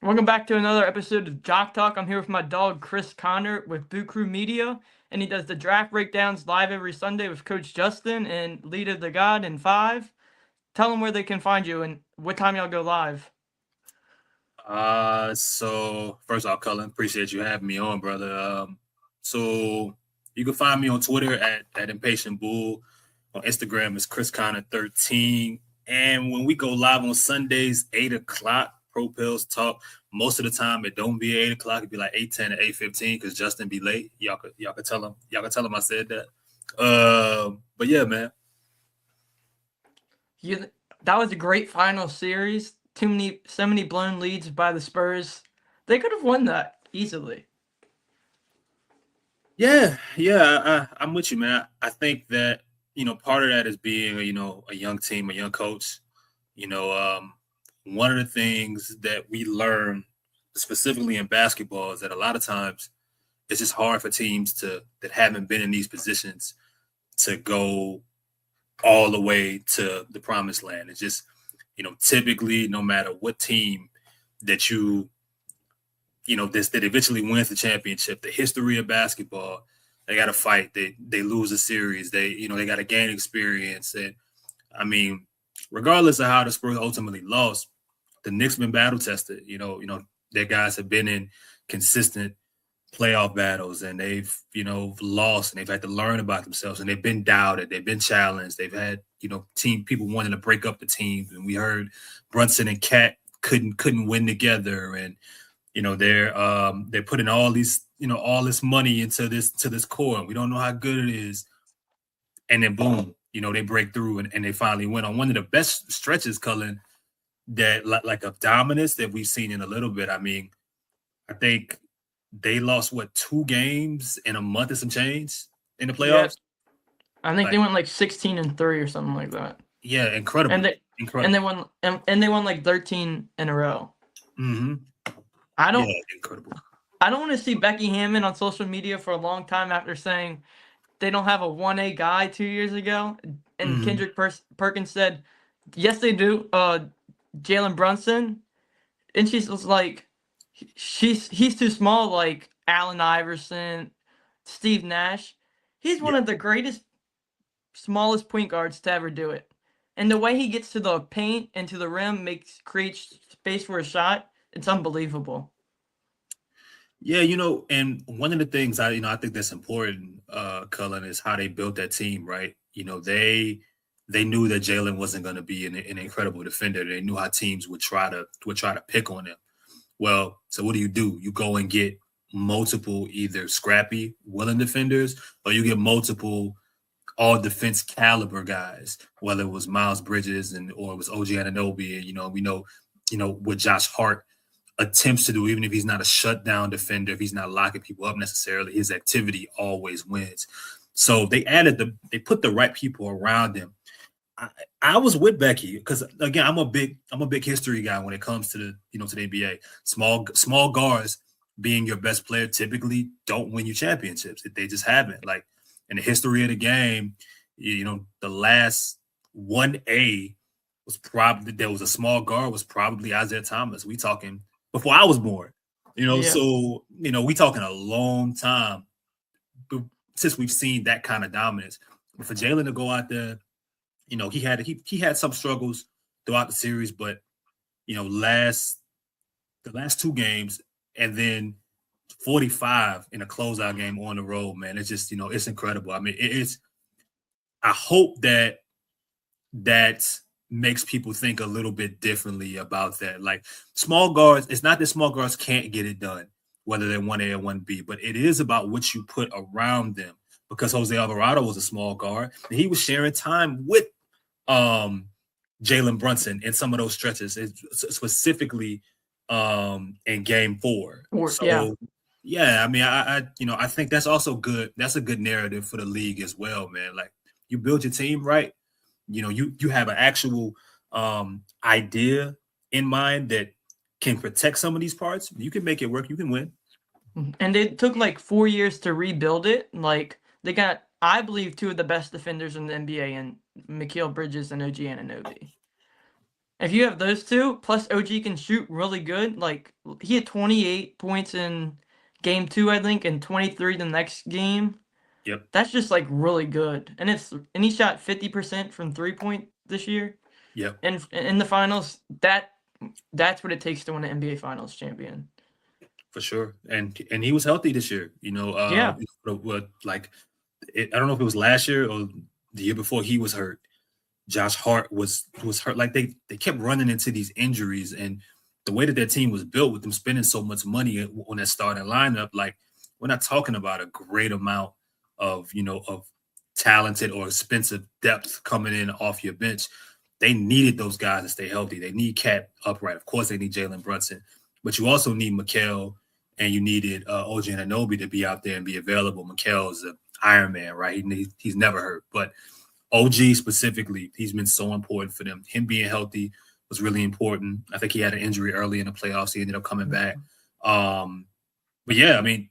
Welcome back to another episode of Jock Talk. I'm here with my dog Chris Connor with Boot Crew Media, and he does the draft breakdowns live every Sunday with Coach Justin and Leader the God in 5. Tell them where they can find you and what time y'all go live. So first off, Cullen, appreciate you having me on, brother. So you can find me on Twitter at Impatient Bull. On Instagram is Chris Connor 13. And when we go live on Sundays, 8 o'clock, Pro Pills Talk. Most of the time it don't be 8 o'clock, it'd be like 8:10 or 8:15 because Justin be late. Y'all could tell him I said that. But yeah, man. That was a great final series. So many blown leads by the Spurs. They could have won that easily. Yeah, I'm with you, man. I think that part of that is being a young team, a young coach. You know, one of the things that we learn specifically in basketball is that a lot of times it's just hard for teams that haven't been in these positions to go all the way to the promised land. It's just typically no matter what team that this that eventually wins the championship, the history of basketball, they got to fight. They lose a series. They got to gain experience. And I mean, regardless of how the Spurs ultimately lost, the Knicks been battle tested. Their guys have been in consistent playoff battles, and they've lost, and they've had to learn about themselves, and they've been doubted. They've been challenged. They've had team people wanting to break up the team, and we heard Brunson and Cat couldn't win together, and they're putting all this money into this core, and we don't know how good it is. And then boom, they break through and they finally win on one of the best stretches, Cullen, that like of dominance that we've seen in a little bit. I mean, I think they lost 2 games in a month and some change in the Yeah, playoffs. I think Like, they went like 16-3 or something like that. yeah, incredible, And they and incredible. they won like 13 in a row. Mm-hmm. I Yeah, don't incredible. I don't want to see Becky Hammond on social media for a long time after saying they don't have a 1A guy 2 years ago. And Mm-hmm. Kendrick Perkins said, yes, they do. Jalen Brunson. And she's was like, he's too small, like Allen Iverson, Steve Nash. He's one Yeah. of the greatest, smallest point guards to ever do it. And the way he gets to the paint and to the rim creates space for a shot. It's unbelievable. Yeah, and one of the things I think that's important, Cullen, is how they built that team, right? They knew that Jalen wasn't going to be an incredible defender. They knew how teams would try to pick on him. Well, so what do? You go and get multiple either scrappy, willing defenders, or you get multiple all defense caliber guys, whether it was Miles Bridges or it was OG Anunoby, and we know, what Josh Hart attempts to do, even if he's not a shutdown defender, if he's not locking people up necessarily, his activity always wins. So they put the right people around him. I was with Becky because again, I'm a big history guy when it comes to the NBA. Small guards being your best player typically don't win you championships. They just haven't. Like in the history of the game, the last 1A was probably there was a small guard was probably Isaiah Thomas. We talking before I was born. Yeah. So we talking a long time since we've seen that kind of dominance. But for Jalen to go out there, he had some struggles throughout the series, but the last 2 games and then 45 in a closeout game on the road, man. It's just it's incredible. I mean, it's. I hope that makes people think a little bit differently about that. Like small guards, it's not that small guards can't get it done, whether they're 1A or 1B, but it is about what you put around them. Because Jose Alvarado was a small guard, and he was sharing time with Jalen Brunson in some of those stretches, specifically in Game 4. Yeah. So yeah, I mean, I think that's also good. That's a good narrative for the league as well, man. Like you build your team right, you have an actual idea in mind that can protect some of these parts. You can make it work. You can win. And it took like 4 years to rebuild it. Like they got, I believe, two of the best defenders in the NBA, and Mikal Bridges and OG Anunoby. If you have those two, plus OG can shoot really good. Like he had 28 points in game 2, I think, and 23 the next game. Yep. That's just like really good. And he shot 50% from 3-point this year. Yep. And in the finals, that's what it takes to win an NBA Finals champion. For sure. And he was healthy this year. Yeah. What like I don't know if it was last year or the year before he was hurt. Josh Hart was hurt. Like they kept running into these injuries, and the way that their team was built with them spending so much money on that starting lineup, like we're not talking about a great amount of of talented or expensive depth coming in off your bench. They needed those guys to stay healthy. They need Cat upright. Of course, they need Jalen Brunson, but you also need Mikal and you needed OG Anunoby to be out there and be available. Mikal's an Iron Man, right? He's never hurt, but OG specifically, he's been so important for them. Him being healthy was really important. I think he had an injury early in the playoffs. He ended up coming back. But yeah, I mean,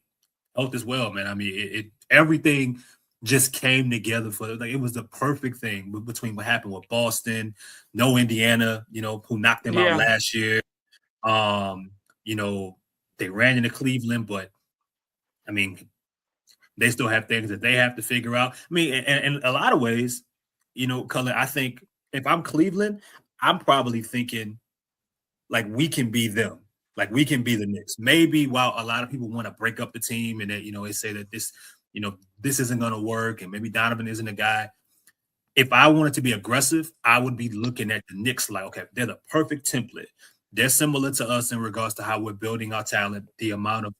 health as well, man. I mean, it everything just came together for like it was the perfect thing between what happened with Boston, no Indiana, who knocked them out last year. They ran into Cleveland, but I mean, they still have things that they have to figure out. I mean, and in a lot of ways, Cullen, I think if I'm Cleveland, I'm probably thinking like we can be them. Like we can be the Knicks. Maybe while a lot of people want to break up the team and that, they say that this isn't going to work and maybe Donovan isn't a guy. If I wanted to be aggressive, I would be looking at the Knicks like, okay, they're the perfect template. They're similar to us in regards to how we're building our talent, the amount of,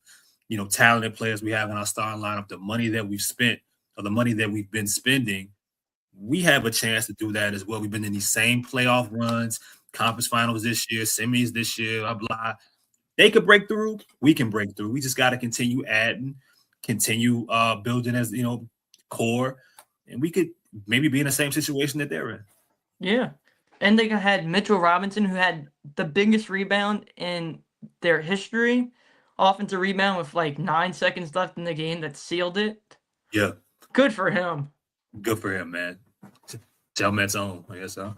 talented players we have in our starting lineup, the money that we've spent or the money that we've been spending. We have a chance to do that as well. We've been in these same playoff runs, conference finals this year, semis this year, blah, blah. They could break through. We can break through. We just got to continue adding, continue building as, core. And we could maybe be in the same situation that they're in. Yeah. And they had Mitchell Robinson, who had the biggest rebound in their history. Offensive rebound with like 9 seconds left in the game that sealed it. Yeah. Good for him. Good for him, man. Gentleman's own, I guess so.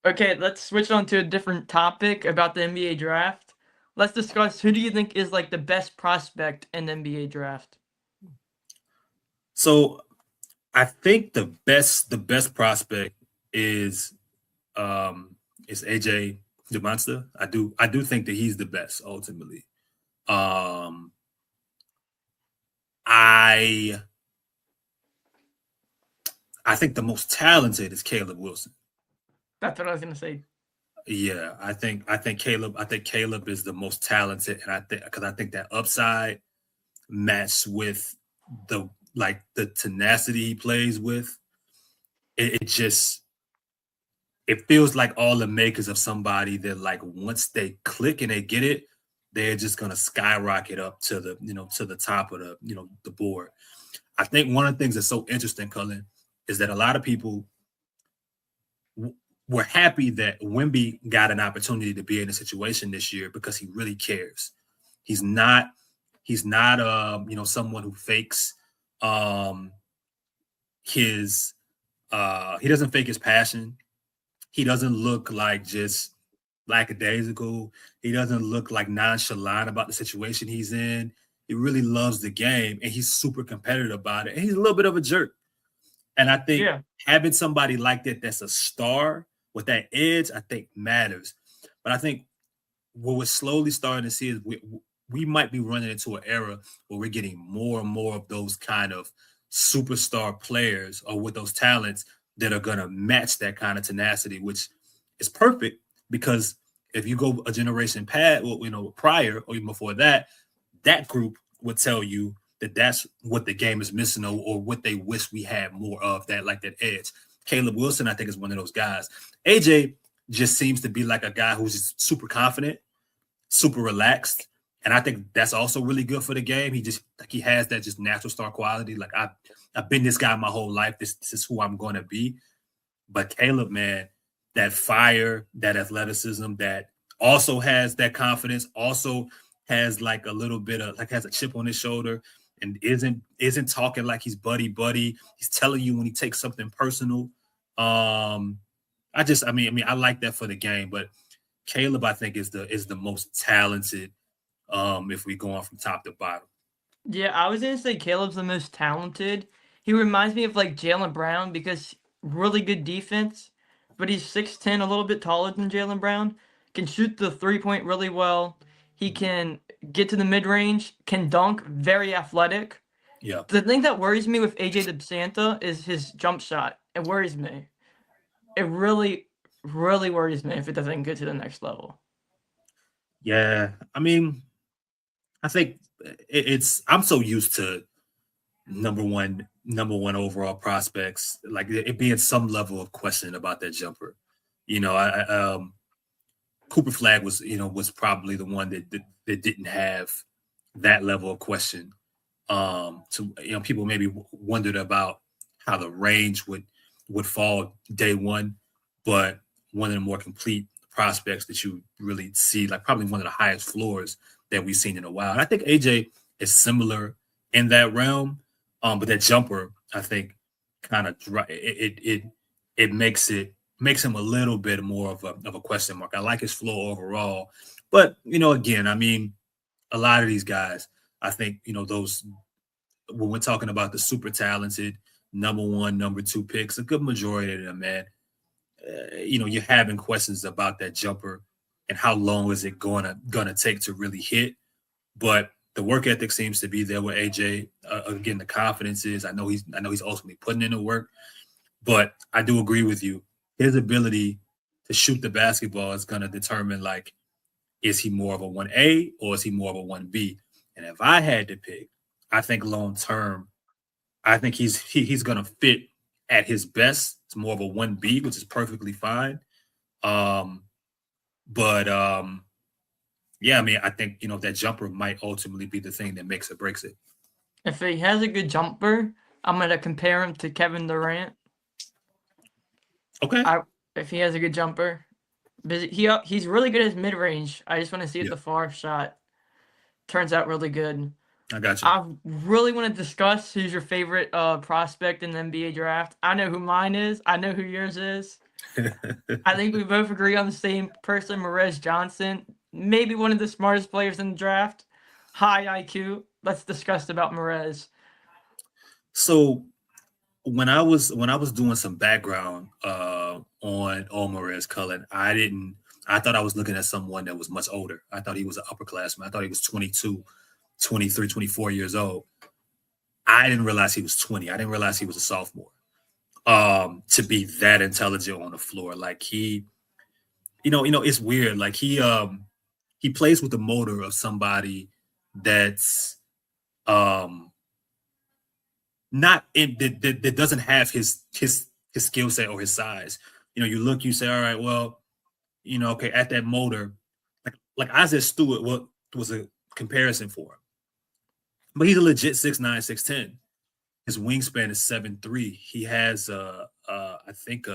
Okay, let's switch on to a different topic about the NBA draft. Let's discuss who do you think is like the best prospect in the NBA draft? So I think the best prospect is AJ DeMonster. I do think that he's the best ultimately. I think the most talented is Caleb Wilson. That's what I was gonna say. Yeah, I think Caleb is the most talented, and I think that upside matched with the tenacity he plays with. It feels like all the makers of somebody that like once they click and they get it, they're just gonna skyrocket up to the to the top of the the board. I think one of the things that's so interesting, Cullen, is that a lot of people were happy that Wemby got an opportunity to be in a situation this year because he really cares. He's not someone who fakes his he doesn't fake his passion. He doesn't look like just lackadaisical. He doesn't look like nonchalant about the situation he's in. He really loves the game and he's super competitive about it. And he's a little bit of a jerk. And I think having somebody like that that's a star with that edge, I think matters. But I think what we're slowly starting to see is we might be running into an era where we're getting more and more of those kind of superstar players or with those talents that are going to match that kind of tenacity, which is perfect because if you go a generation prior or even before that, that group would tell you that that's what the game is missing or what they wish we had more of, that like that edge. Caleb Wilson, I think, is one of those guys. AJ just seems to be like a guy who's just super confident, super relaxed. And I think that's also really good for the game. He has that just natural star quality. Like I've been this guy my whole life. This is who I'm going to be. But Caleb, man, that fire, that athleticism, that also has that confidence, also has like a little bit of has a chip on his shoulder and isn't talking like he's buddy. He's telling you when he takes something personal. I I like that for the game, but Caleb, I think, is the most talented. If we go on from top to bottom. Yeah, I was gonna say Caleb's the most talented. He reminds me of like Jalen Brown because really good defense, but he's 6'10", a little bit taller than Jalen Brown. Can shoot the 3-point really well. He can get to the mid range. Can dunk. Very athletic. Yeah. The thing that worries me with AJ DeSanta is his jump shot. It worries me. It really, really worries me if it doesn't get to the next level. Yeah. I mean, I think it's. I'm so used to number one overall prospects, like it being some level of question about that jumper. Cooper Flag was probably the one that didn't have that level of question. To people maybe wondered about how the range would fall day one, but one of the more complete prospects that you really see, like probably one of the highest floors that we've seen in a while. And I think AJ is similar in that realm, but that jumper, I think, kind of it makes him a little bit more of a question mark. I like his floor overall, but again, I mean, a lot of these guys, I think, those when we're talking about the super talented number one, number two picks, a good majority of them, man, you're having questions about that jumper and how long is it gonna take to really hit. But the work ethic seems to be there with AJ. Again, the confidence is. I know he's ultimately putting in the work, but I do agree with you. His ability to shoot the basketball is gonna determine, like, is he more of a 1A or is he more of a 1B? And if I had to pick, I think long term, I think he's gonna fit at his best. It's more of a 1B, which is perfectly fine. But yeah, I mean, I think that jumper might ultimately be the thing that makes or breaks it. If he has a good jumper, I'm gonna compare him to Kevin Durant. Okay. If he has a good jumper, but he's really good at mid range. I just want to see if Yeah, the far shot turns out really good. I got you. I really want to discuss who's your favorite prospect in the NBA draft. I know who mine is. I know who yours is. I think we both agree on the same person, Marez Johnson. Maybe one of the smartest players in the draft. High IQ. Let's discuss about Marez. So when I was doing some background on Marez Cullen, I thought I was looking at someone that was much older. I thought he was an upperclassman. I thought he was 22, 23, 24 years old. I didn't realize he was 20. I didn't realize he was a sophomore. To be that intelligent on the floor. Like it's weird. Like he plays with the motor of somebody that's not in that doesn't have his skill set or his size. You look, you say, all right, well, okay, at that motor, like Isaiah Stewart, what was a comparison for him, but he's a legit 6'9", 6'10". His wingspan is 7'3". He has I think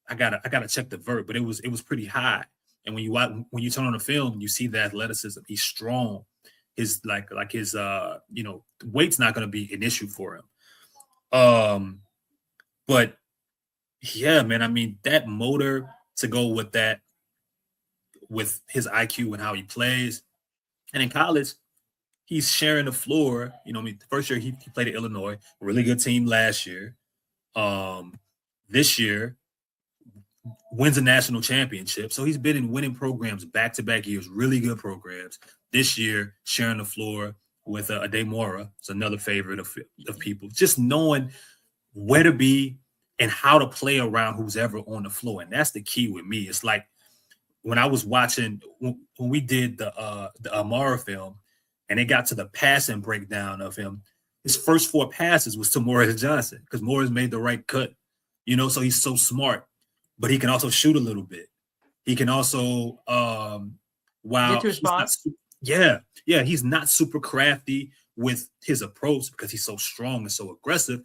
I gotta check the vert, but it was pretty high. And when you turn on the film, you see the athleticism. He's strong. His his weight's not gonna be an issue for him. But yeah, man, I mean, that motor to go with that, with his IQ and how he plays. And in college, he's sharing the floor. I mean, the first year he played at Illinois, really good team last year. This year wins a national championship. So he's been in winning programs back-to-back years, really good programs. This year, sharing the floor with Ademora. It's another favorite of people. Just knowing where to be and how to play around who's ever on the floor. And that's the key with me. It's like when I was watching, when we did the Amara film, and it got to the passing breakdown of him, his first 4 passes was to Morris Johnson because Morris made the right cut. So he's so smart, but he can also shoot a little bit. He can also, Get to his spot. he's not super crafty with his approach because he's so strong and so aggressive,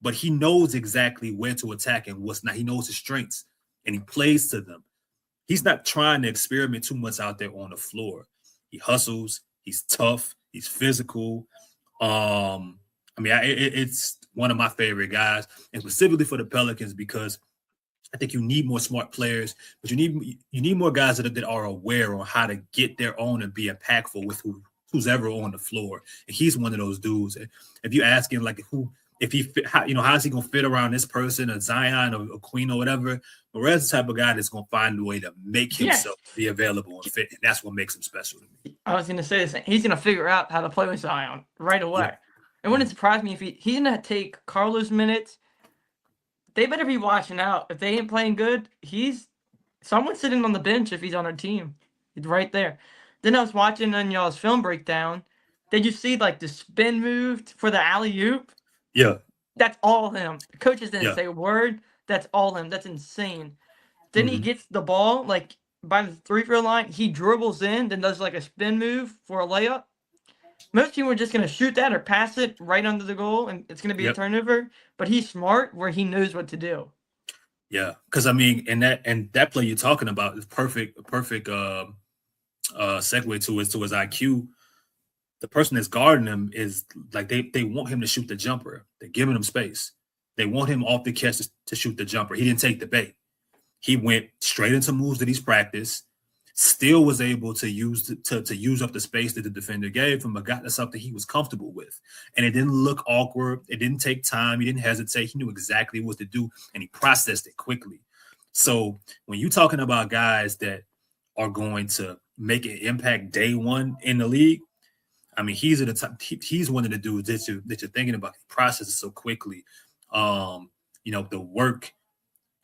but he knows exactly where to attack and what's not. He knows his strengths and he plays to them. He's not trying to experiment too much out there on the floor. He hustles. He's tough. He's physical. It's one of my favorite guys, and specifically for the Pelicans because I think you need more smart players, but you need more guys that are aware on how to get their own and be impactful with who's ever on the floor. And he's one of those dudes. If you ask him like if he fit, how's he gonna fit around this person, a Zion or a Queen or whatever, Morez the type of guy that's gonna find a way to make himself be available and fit, and that's what makes him special to me. I was gonna say this. He's gonna figure out how to play with Zion right away. Yeah. It wouldn't surprise me if he's gonna take Carlos minutes. They better be watching out. If they ain't playing good, someone's sitting on the bench if he's on our team. He's right there. Then I was watching on y'all's film breakdown. Did you see like the spin move for the alley-oop? Yeah. That's all him. The coaches didn't say a word. That's all him. That's insane. Then he gets the ball like by the 3-throw line. He dribbles in, then does like a spin move for a layup. Most people are just going to shoot that or pass it right under the goal, and it's going to be a turnover. But he's smart where he knows what to do. Yeah, because I mean, and that play you're talking about is perfect segue to his IQ. The person that's guarding him is like they want him to shoot the jumper. They're giving him space. They want him off the catch to shoot the jumper. He didn't take the bait. He went straight into moves that he's practiced. Still was able to use up the space that the defender gave him, but got to something he was comfortable with. And it didn't look awkward. It didn't take time. He didn't hesitate. He knew exactly what to do, and he processed it quickly. So when you're talking about guys that are going to make an impact day one in the league, I mean, he's one of the dudes that you're thinking about. He processes so quickly. The work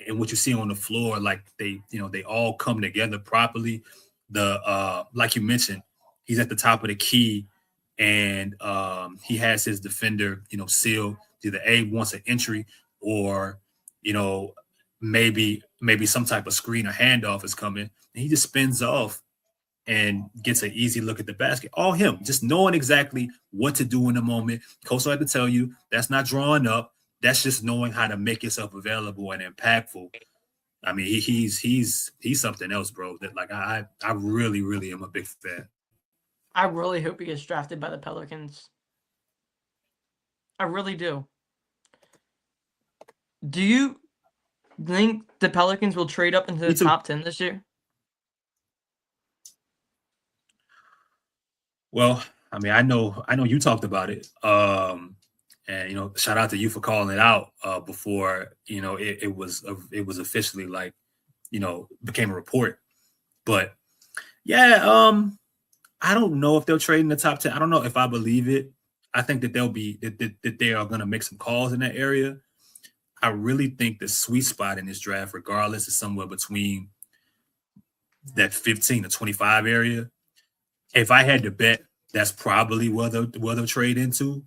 and what you see on the floor, like they all come together properly. Like you mentioned, he's at the top of the key, and he has his defender, seal either wants an entry or, maybe some type of screen or handoff is coming, and he just spins off and gets an easy look at the basket. All him, just knowing exactly what to do in the moment. Coach will have to tell you that's not drawing up. That's just knowing how to make yourself available and impactful. I mean, he's something else, bro. That like I really, really am a big fan. I really hope he gets drafted by the Pelicans. I really do. Do you think the Pelicans will trade up into the top 10 this year? Well, I mean, I know you talked about it. And shout out to you for calling it out before it was officially like became a report. But yeah, I don't know if they'll trade in the top 10. I don't know if I believe it. I think that that they are going to make some calls in that area. I really think the sweet spot in this draft, regardless, is somewhere between that 15 to 25 area. If I had to bet, that's probably where they'll trade into.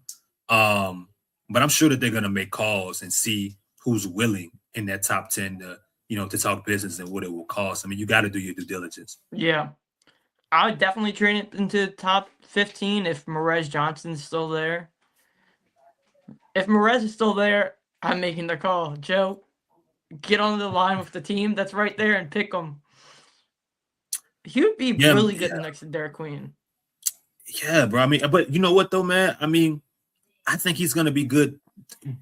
But I'm sure that they're going to make calls and see who's willing in that top 10 to talk business and what it will cost. I mean, you got to do your due diligence. Yeah. I would definitely trade it into top 15 if Morez Johnson's still there. If Morez is still there, I'm making the call. Joe, get on the line with the team that's right there and pick him. He would be really good next to Derek Queen. Yeah, bro. I mean, but you know what though, man? I mean, I think he's going to be good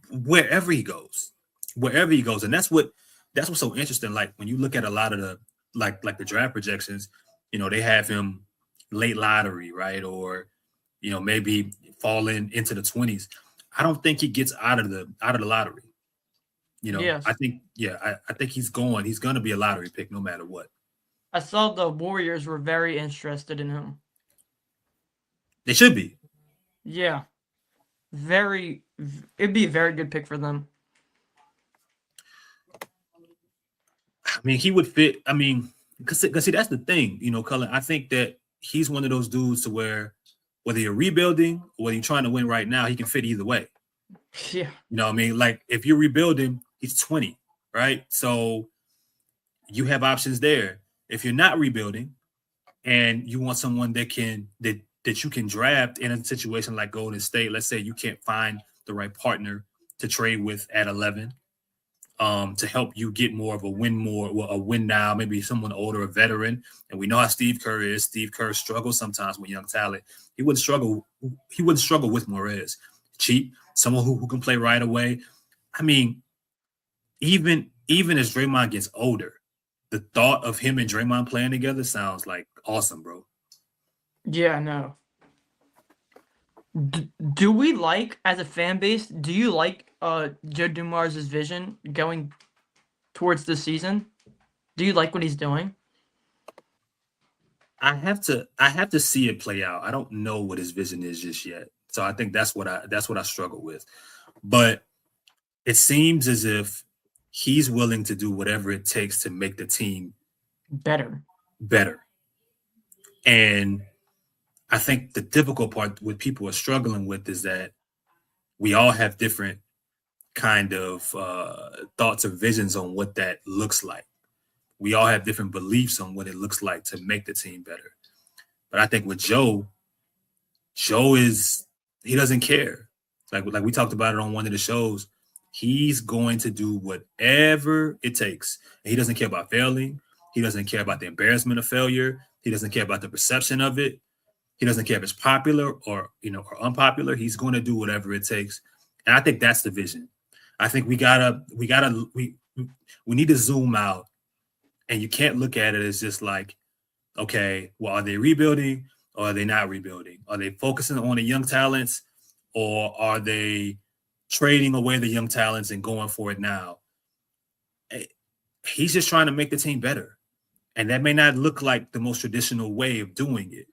wherever he goes, and that's what's so interesting. Like when you look at a lot of the like the draft projections, they have him late lottery, right, or maybe falling into the 20s. I don't think he gets out of the lottery. Yes. I think I think he's going to be a lottery pick no matter what. I saw the Warriors were very interested in him. They should be. Yeah. It'd be a very good pick for them. I mean, he would fit. I mean, because see, that's the thing, Cullen. I think that he's one of those dudes to where whether you're rebuilding or whether you're trying to win right now, he can fit either way. Yeah. You know what I mean? Like if you're rebuilding, he's 20, right? So you have options there. If you're not rebuilding and you want someone that you can draft in a situation like Golden State, let's say you can't find the right partner to trade with at 11 to help you get more of a win now, maybe someone older, a veteran. And we know how Steve Kerr is. Steve Kerr struggles sometimes with young talent. He wouldn't struggle with Morez. Cheap, someone who can play right away. I mean, even even as Draymond gets older, the thought of him and Draymond playing together sounds like awesome, bro. Yeah, no. Do we like, as a fan base, do you like Joe Dumars' vision going towards the season? Do you like what he's doing? I have to see it play out. I don't know what his vision is just yet. So I think that's what I struggle with. But it seems as if he's willing to do whatever it takes to make the team Better. better. And I think the difficult part what people are struggling with is that we all have different kind of thoughts or visions on what that looks like. We all have different beliefs on what it looks like to make the team better. But I think with Joe is he doesn't care. Like we talked about it on one of the shows. He's going to do whatever it takes. And he doesn't care about failing. He doesn't care about the embarrassment of failure. He doesn't care about the perception of it. He doesn't care if it's popular or unpopular. He's going to do whatever it takes. And I think that's the vision. I think we need to zoom out, and you can't look at it as just like, okay, well, are they rebuilding or are they not rebuilding? Are they focusing on the young talents or are they trading away the young talents and going for it now? He's just trying to make the team better. And that may not look like the most traditional way of doing it,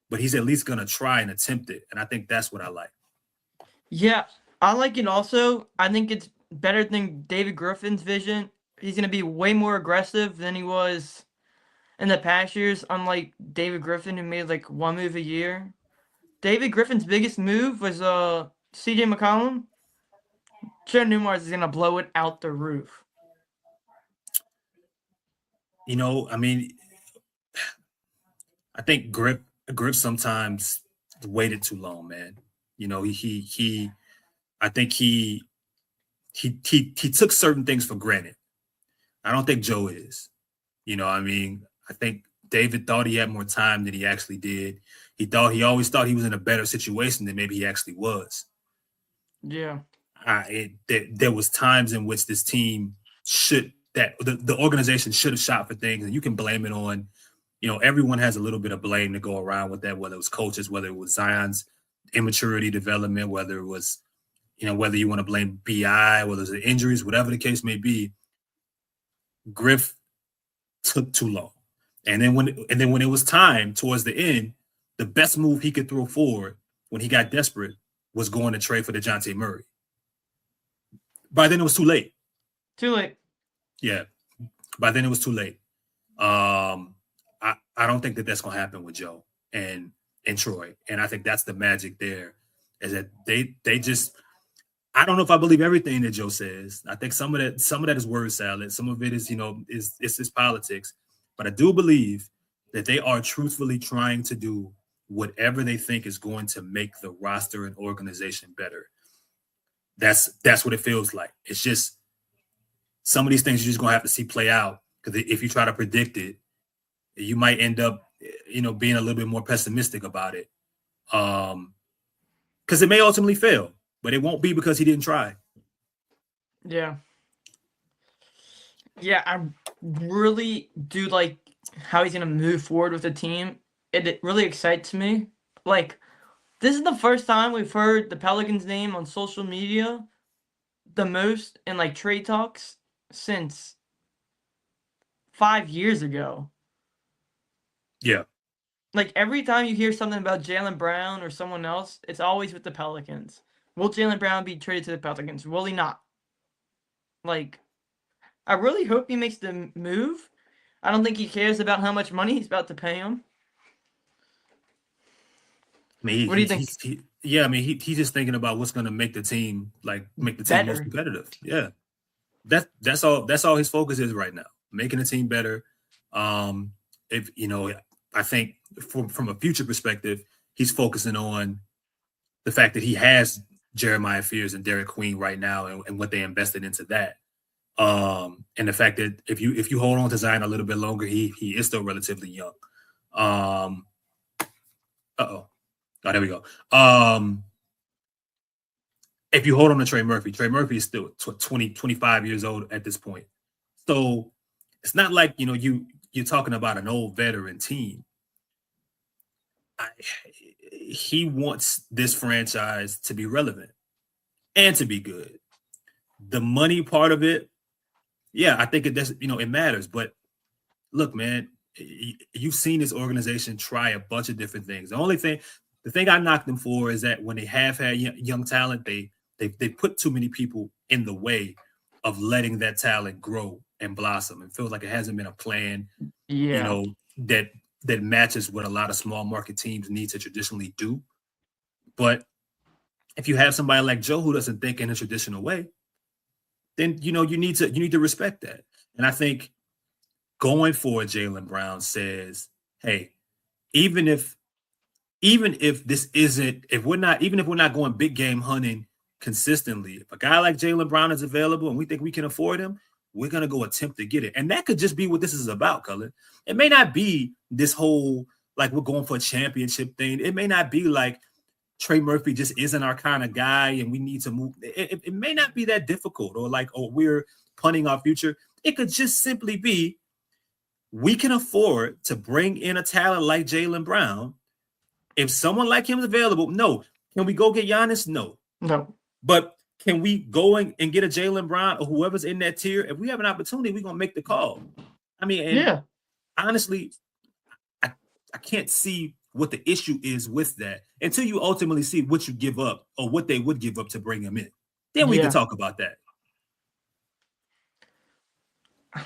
but he's at least going to try and attempt it. And I think that's what I like. Yeah, I like it also. I think it's better than David Griffin's vision. He's going to be way more aggressive than he was in the past years, unlike David Griffin, who made like one move a year. David Griffin's biggest move was CJ McCollum. Joe Dumars is going to blow it out the roof. I mean, I think Grip sometimes waited too long, man. I think he took certain things for granted. I don't think Joe is. I mean, I think David thought he had more time than he actually did. He always thought he was in a better situation than maybe he actually was. Yeah. There was times in which this team the organization should have shot for things, and you can blame it on, everyone has a little bit of blame to go around with that, whether it was coaches, whether it was Zion's immaturity development, whether it was, whether you want to blame BI, whether it's the injuries, whatever the case may be. Griff took too long. And then when it was time towards the end, the best move he could throw forward when he got desperate was going to trade for DeJounte Murray. By then it was too late. Too late. Yeah. By then it was too late. I don't think that that's going to happen with Joe and Troy. And I think that's the magic there, is that they just, I don't know if I believe everything that Joe says. I think some of that is word salad. Some of it is, it's his politics. But I do believe that they are truthfully trying to do whatever they think is going to make the roster and organization better. That's what it feels like. It's just some of these things you're just going to have to see play out, because if you try to predict it, you might end up, being a little bit more pessimistic about it. Because it may ultimately fail, but it won't be because he didn't try. Yeah. Yeah, I really do like how he's going to move forward with the team. It really excites me. Like, this is the first time we've heard the Pelicans name on social media the most in like trade talks since 5 years ago. Yeah. Like, every time you hear something about Jaylen Brown or someone else, it's always with the Pelicans. Will Jaylen Brown be traded to the Pelicans? Will he not? Like, I really hope he makes the move. I don't think he cares about how much money he's about to pay him. I mean, what do you think? He's just thinking about what's going to make the team better. Most competitive. Yeah, that's all his focus is right now, making the team better. I think from a future perspective, he's focusing on the fact that he has Jeremiah Fears and Derek Queen right now, and what they invested into that. And the fact that if you hold on to Zion a little bit longer, he is still relatively young. Oh, there we go. If you hold on to Trey Murphy is still 25 years old at this point. So it's not like, you're talking about an old veteran team. He wants this franchise to be relevant and to be good. The money part of it, yeah, I think it does, it matters. But look, man, you've seen this organization try a bunch of different things. The thing I knock them for is that when they have had young talent, they put too many people in the way of letting that talent grow and blossom. It feels like it hasn't been a plan, Yeah. that matches what a lot of small market teams need to traditionally do. But if you have somebody like Joe who doesn't think in a traditional way, then you need to respect that. And I think going for Jaylen Brown says, hey, even if this isn't, if we're not going big game hunting consistently, if a guy like Jaylen Brown is available and we think we can afford him, we're gonna go attempt to get it. And that could just be what this is about, Cullen. It may not be this whole like we're going for a championship thing. It may not be like Trey Murphy just isn't our kind of guy and we need to move. It may not be that difficult, or like, oh, we're punting our future. It could just simply be we can afford to bring in a talent like Jaylen Brown. If someone like him is available, no. Can we go get Giannis? No. But can we go and get a Jaylen Brown or whoever's in that tier? If we have an opportunity, we're going to make the call. I mean, and honestly, I can't see what the issue is with that until you ultimately see what you give up or what they would give up to bring him in. Then we can talk about that.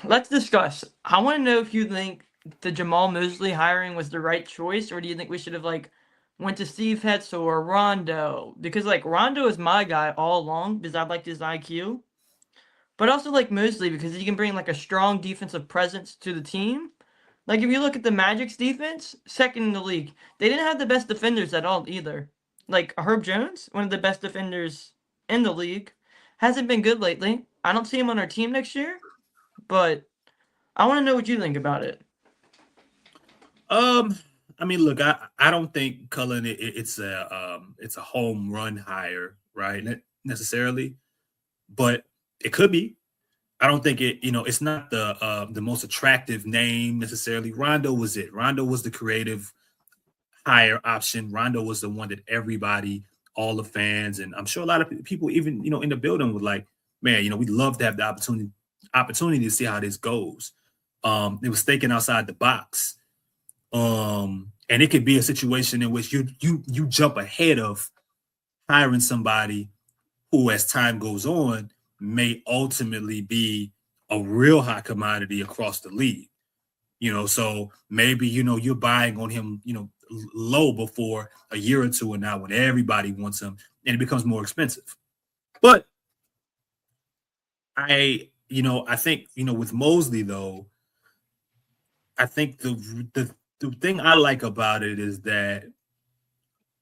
Let's discuss. I want to know if you think the Jamal Mosley hiring was the right choice, or do you think we should have went to Steve Hetzel or Rondo? Because Rondo is my guy all along because I liked his IQ, but also Mosley because he can bring a strong defensive presence to the team. If you look at the Magic's defense, second in the league, they didn't have the best defenders at all either. Herb Jones, one of the best defenders in the league, hasn't been good lately. I don't see him on our team next year, but I want to know what you think about it. I mean, look, I don't think Cullen it's a home run hire, right? Necessarily, but it could be. I don't think it's not the most attractive name necessarily. Rondo was it. Rondo was the creative hire option. Rondo was the one that everybody, all the fans, and I'm sure a lot of people even in the building would like, man, we'd love to have the opportunity to see how this goes. It was thinking outside the box. And it could be a situation in which you jump ahead of hiring somebody who, as time goes on, may ultimately be a real hot commodity across the league. So maybe, you're buying on him, low before a year or two, and now when everybody wants him and it becomes more expensive. But I think, with Mosley, though, I think the thing I like about it is that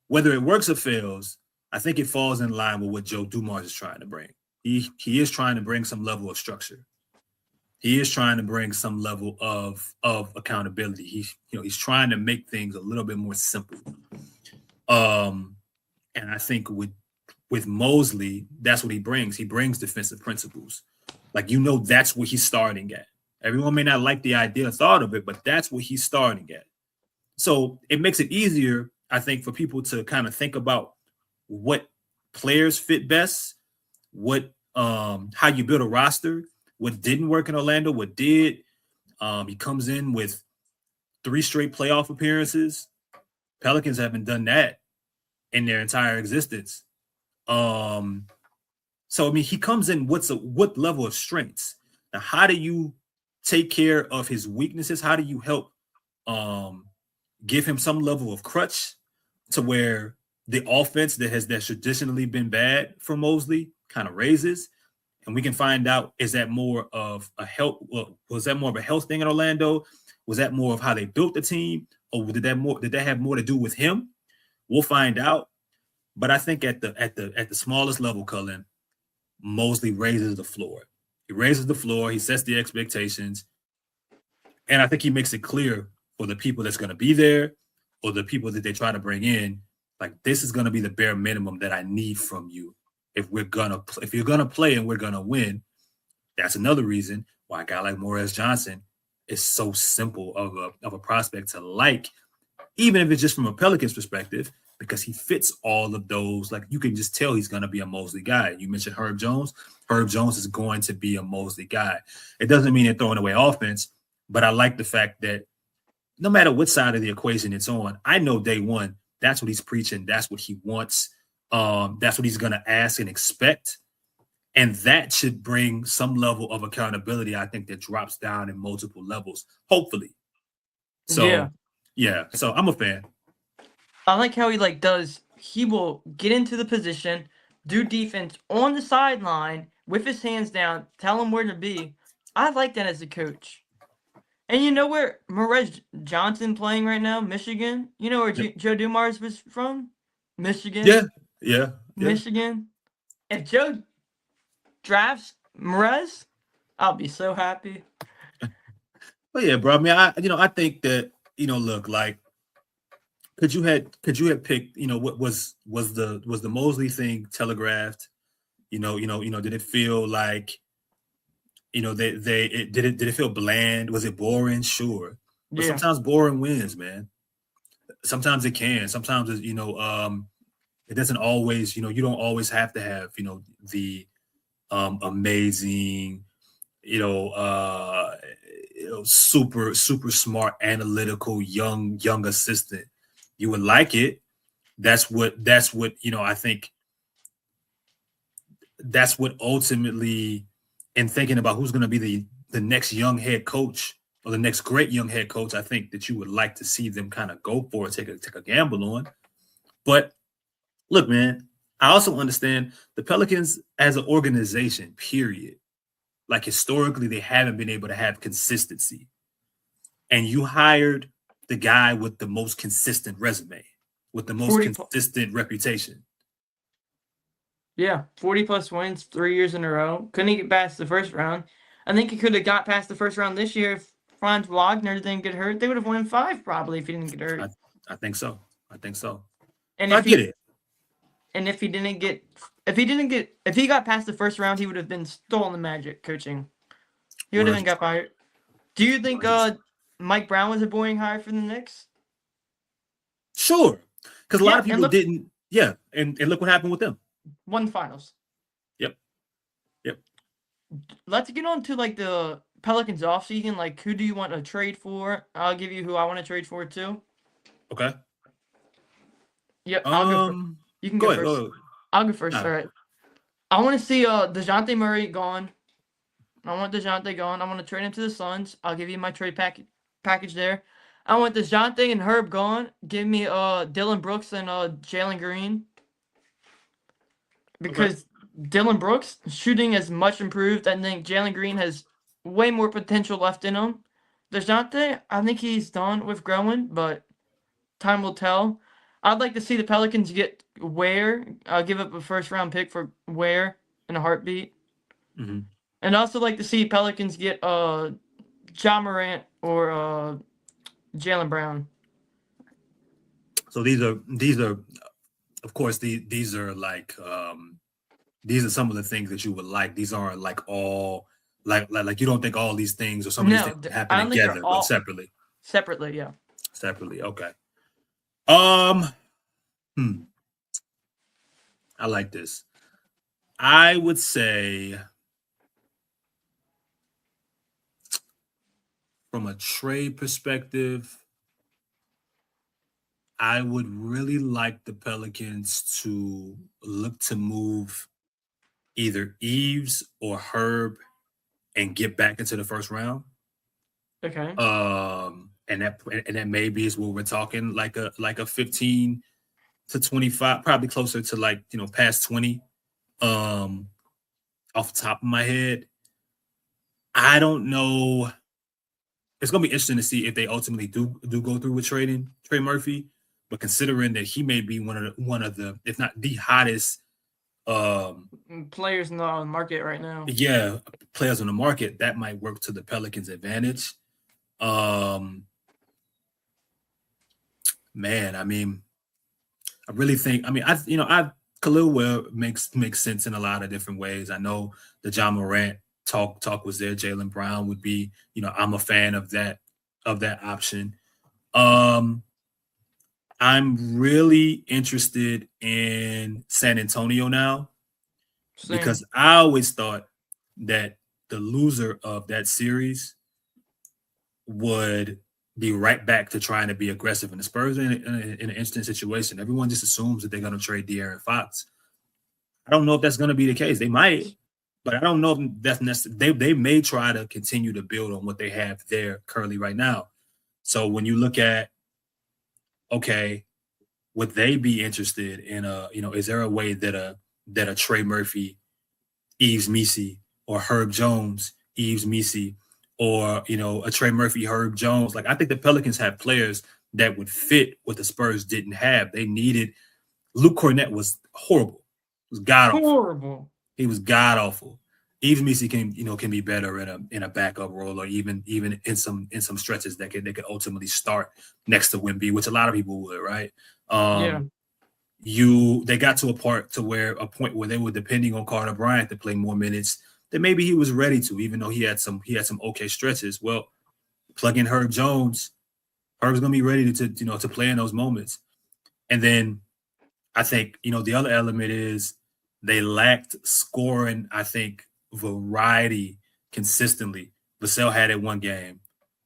whether it works or fails, I think it falls in line with what Joe Dumars is trying to bring. He is trying to bring some level of structure. He is trying to bring some level of accountability. He's trying to make things a little bit more simple. And I think with Mosley, that's what he brings. He brings defensive principles. That's where he's starting at. Everyone may not like the idea or thought of it, but that's what he's starting at. So it makes it easier, I think, for people to kind of think about what players fit best, how you build a roster, what didn't work in Orlando, what did. He comes in with 3 straight playoff appearances. Pelicans haven't done that in their entire existence. So I mean, he comes in what level of strengths. Now, how do you take care of his weaknesses? How do you help give him some level of crutch to where the offense that's traditionally been bad for Mosley kind of raises? And we can find out, is that more of a health? Well, was that more of a health thing in Orlando? Was that more of how they built the team? Or did that have more to do with him? We'll find out. But I think at the smallest level, Cullen, Mosley raises the floor. He raises the floor. He sets the expectations. And I think he makes it clear for the people that's going to be there or the people that they try to bring in, this is going to be the bare minimum that I need from you. If you're going to play and we're going to win, that's another reason why a guy like Morris Johnson is so simple of a prospect to like, even if it's just from a Pelicans perspective, because he fits all of those. Like, you can just tell he's going to be a Mosley guy. You mentioned Herb Jones. Herb Jones is going to be a Mosley guy. It doesn't mean they're throwing away offense, but I like the fact that no matter what side of the equation it's on, I know day one, that's what he's preaching. That's what he wants. That's what he's going to ask and expect. And that should bring some level of accountability, I think, that drops down in multiple levels, hopefully. So, yeah. So I'm a fan. I like how he will get into the position, do defense on the sideline with his hands down, tell him where to be. I like that as a coach. And you know where Morez Johnson playing right now? Michigan. You know where Joe Dumars was from? Michigan. Yeah. Michigan. If Joe drafts Morez, I'll be so happy. Well, yeah, bro. I mean, I think that, look, like, could you have picked, what was the Mosley thing telegraphed? Did it feel like, did it feel bland? Was it boring? Sure. But sometimes boring wins, man. Sometimes it can. Sometimes it's, it doesn't always, you don't always have to have, the amazing, super smart, analytical, young assistant. You would like it. That's what I think. That's what ultimately, in thinking about who's going to be the next young head coach or the next great young head coach, I think that you would like to see them kind of go for it, take a gamble on. But look, man, I also understand the Pelicans as an organization, period. Like, historically, they haven't been able to have consistency. And you hired the guy with the most consistent resume, with the most consistent reputation. Yeah, 40-plus wins 3 years in a row. Couldn't get past the first round. I think he could have got past the first round this year if Franz Wagner didn't get hurt. They would have won 5 probably if he didn't get hurt. I think so. And I get it. And if he got past the first round, he would have been stolen the Magic coaching. He would have been got fired. Do you think Mike Brown was a boring hire for the Knicks? Sure, because a lot of people didn't. Yeah, and look what happened with them. Won finals. Yep. Let's get on to the Pelicans offseason. Like, who do you want to trade for? I'll give you who I want to trade for too. Okay. Yep. I'll go first. You can go first. Go ahead. I'll go first. All right. I want to see DeJounte Murray gone. I want DeJounte gone. I want to trade him to the Suns. I'll give you my trade package there. I want DeJounte and Herb gone. Give me Dillon Brooks and Jalen Green. Because Dillon Brooks' shooting has much improved. I think Jalen Green has way more potential left in him. DeJounte, I think he's done with growing, but time will tell. I'd like to see the Pelicans get Ware. I'll give up a first-round pick for Ware in a heartbeat. Mm-hmm. And I'd also like to see Pelicans get Ja Morant or Jaylen Brown. So these are, of course, these are like these are some of the things that you would like. These aren't like all like you don't think all these things or some of these things happen together, but separately. Separately, yeah. Separately, okay. I like this. I would say, from a trade perspective, I would really like the Pelicans to look to move either Eves or Herb and get back into the first round. Okay. And that maybe is where we're talking like a 15 to 25, probably closer to past 20. Off the top of my head, I don't know. It's gonna be interesting to see if they ultimately do go through with trading Trey Murphy. But considering that he may be one of the, if not the hottest players in the market right now. Yeah, players on the market, that might work to the Pelicans' advantage. Man, I mean, I really think, Khalil Webb makes sense in a lot of different ways. I know the Ja Morant talk was there. Jaylen Brown would be, I'm a fan of that option. I'm really interested in San Antonio now because Same. I always thought that the loser of that series would be right back to trying to be aggressive. And the Spurs are in an interesting situation. Everyone just assumes that they're going to trade De'Aaron Fox. I don't know if that's going to be the case. They might, but I don't know if that's necessary. They may try to continue to build on what they have there currently right now. So when you look at, okay, would they be interested in is there a way that a Trey Murphy, Yves Missi, or Herb Jones, Yves Missi, or a Trey Murphy, Herb Jones? Like, I think the Pelicans have players that would fit what the Spurs didn't have. They needed Luke Cornett was horrible. He was god awful. Horrible. He was god awful. Yves Missi can be better in a backup role, or even in some stretches that they could ultimately start next to Wemby, which a lot of people would, right? Yeah. They got to a point where they were depending on Carter Bryant to play more minutes than maybe he was ready to, even though he had some okay stretches. Well, plug in Herb Jones. Herb's gonna be ready to play in those moments. And then I think the other element is they lacked scoring, I think, variety consistently. Vassell had it one game,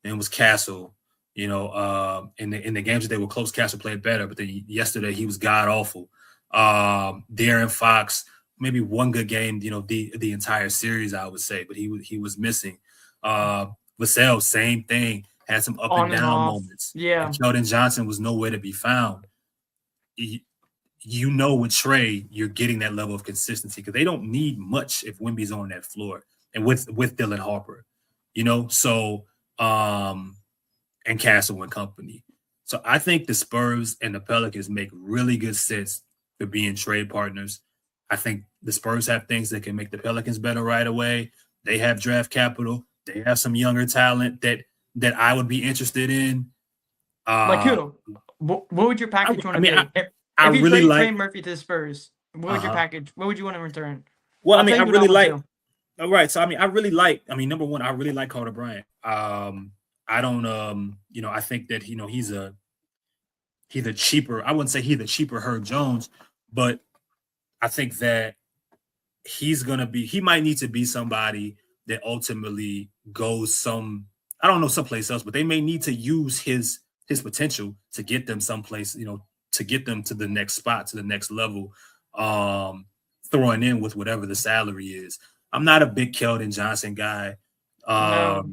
and it was Castle. In the games that they were close, Castle played better. But then yesterday he was god awful. De'Aaron Fox, maybe one good game. The entire series, I would say, but he was missing. Vassell, same thing, had some up and down moments. Yeah. And Keldon Johnson was nowhere to be found. With Trey, you're getting that level of consistency because they don't need much if Wemby's on that floor and with Dylan Harper, so and Castle and company. So I think the Spurs and the Pelicans make really good sense for being trade partners. I think the Spurs have things that can make the Pelicans better right away. They have draft capital. They have some younger talent that I would be interested in. Like who? What would your package want to be? I if you really trade like Trey Murphy to the Spurs, what would your package? What would you want in return? Well, I really like. All right, so I really like. Number one, I really like Carter Bryant. I don't. I think that he's a cheaper. I wouldn't say he's a cheaper Herb Jones, but I think that he's gonna be. He might need to be somebody that ultimately goes someplace else, but they may need to use his potential to get them someplace. To get them to the next spot, to the next level, throwing in with whatever the salary is. I'm not a big Keldon Johnson guy. No.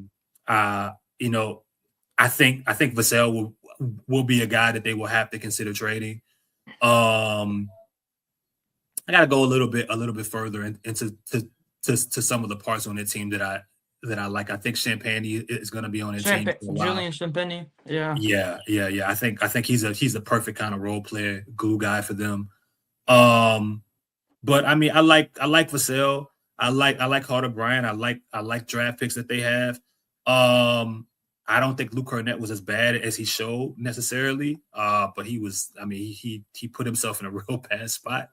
I think Vassell will be a guy that they will have to consider trading. I got to go a little bit further into some of the parts on the team that I like. I think Champagnie is going to be on the team for a while. Julian Champagnie, yeah. Yeah. I think he's a perfect kind of role player, glue guy for them. But I like Vassell. I like Carter Bryant. I like draft picks that they have. I don't think Luke Cornett was as bad as he showed necessarily. But he was. He put himself in a real bad spot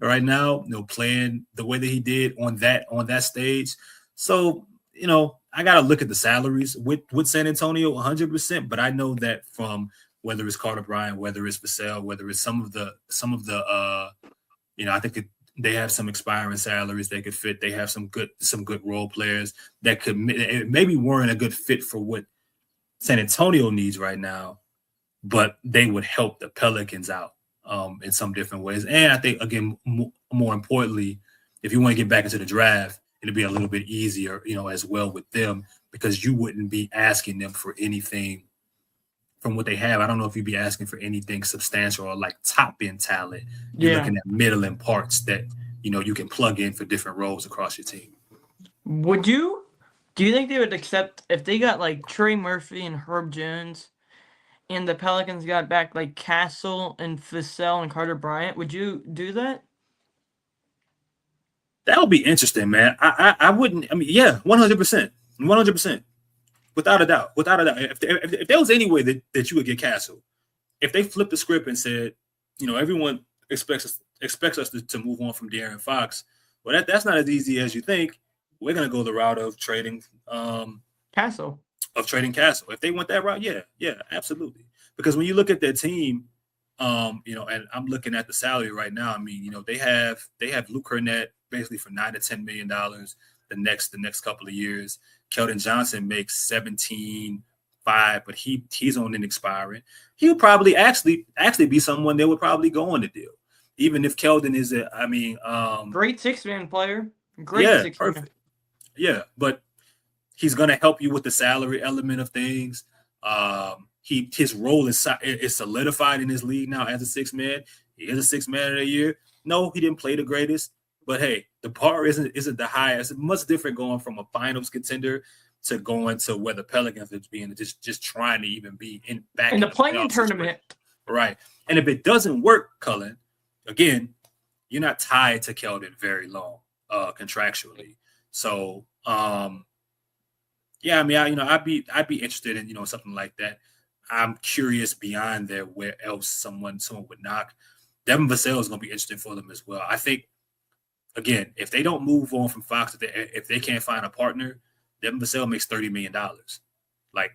right now. Playing the way that he did on that stage. So I got to look at the salaries with San Antonio 100%. But I know that from whether it's Carter Bryant, whether it's Vassell, whether it's some of the I think they have some expiring salaries they could fit. They have some good role players that could maybe weren't a good fit for what San Antonio needs right now, but they would help the Pelicans out in some different ways. And I think, again, more importantly, if you want to get back into the draft, it'll be a little bit easier, as well with them because you wouldn't be asking them for anything from what they have. I don't know if you'd be asking for anything substantial or like top end talent. You're looking at middle end parts that, you can plug in for different roles across your team. Do you think they would accept if they got like Trey Murphy and Herb Jones and the Pelicans got back like Castle and Vassell and Carter Bryant? Would you do that? That would be interesting, man. I wouldn't. 100%. 100%. Without a doubt. If there was any way that you would get Castle, if they flipped the script and said, everyone expects us to move on from De'Aaron Fox, well, that's not as easy as you think. we're gonna go the route of trading Castle. Castle. If they went that route, yeah, absolutely. Because when you look at their team, and I'm looking at the salary right now. I mean, they have Luke Cornett basically for $9 to $10 million the next couple of years. Keldon Johnson makes 17.5, but he's on an expiring. He would probably actually be someone that would probably go on the deal, even if Keldon is great 6-man player. Great 6-man. Yeah, but he's gonna help you with the salary element of things. His role is solidified in his league now as a 6-man. He is a 6-man of the year. No, he didn't play the greatest, but hey, the bar isn't the highest. It's much different going from a finals contender to going to where the Pelicans is being just trying to even be in the playing tournament. Right. And if it doesn't work, Cullen, again, you're not tied to Keldon very long contractually. So yeah, I mean, I'd be interested in something like that. I'm curious beyond there where else someone would knock. Devin Vassell is going to be interesting for them as well. I think, again, if they don't move on from Fox, if they can't find a partner, Devin Vassell makes $30 million. Like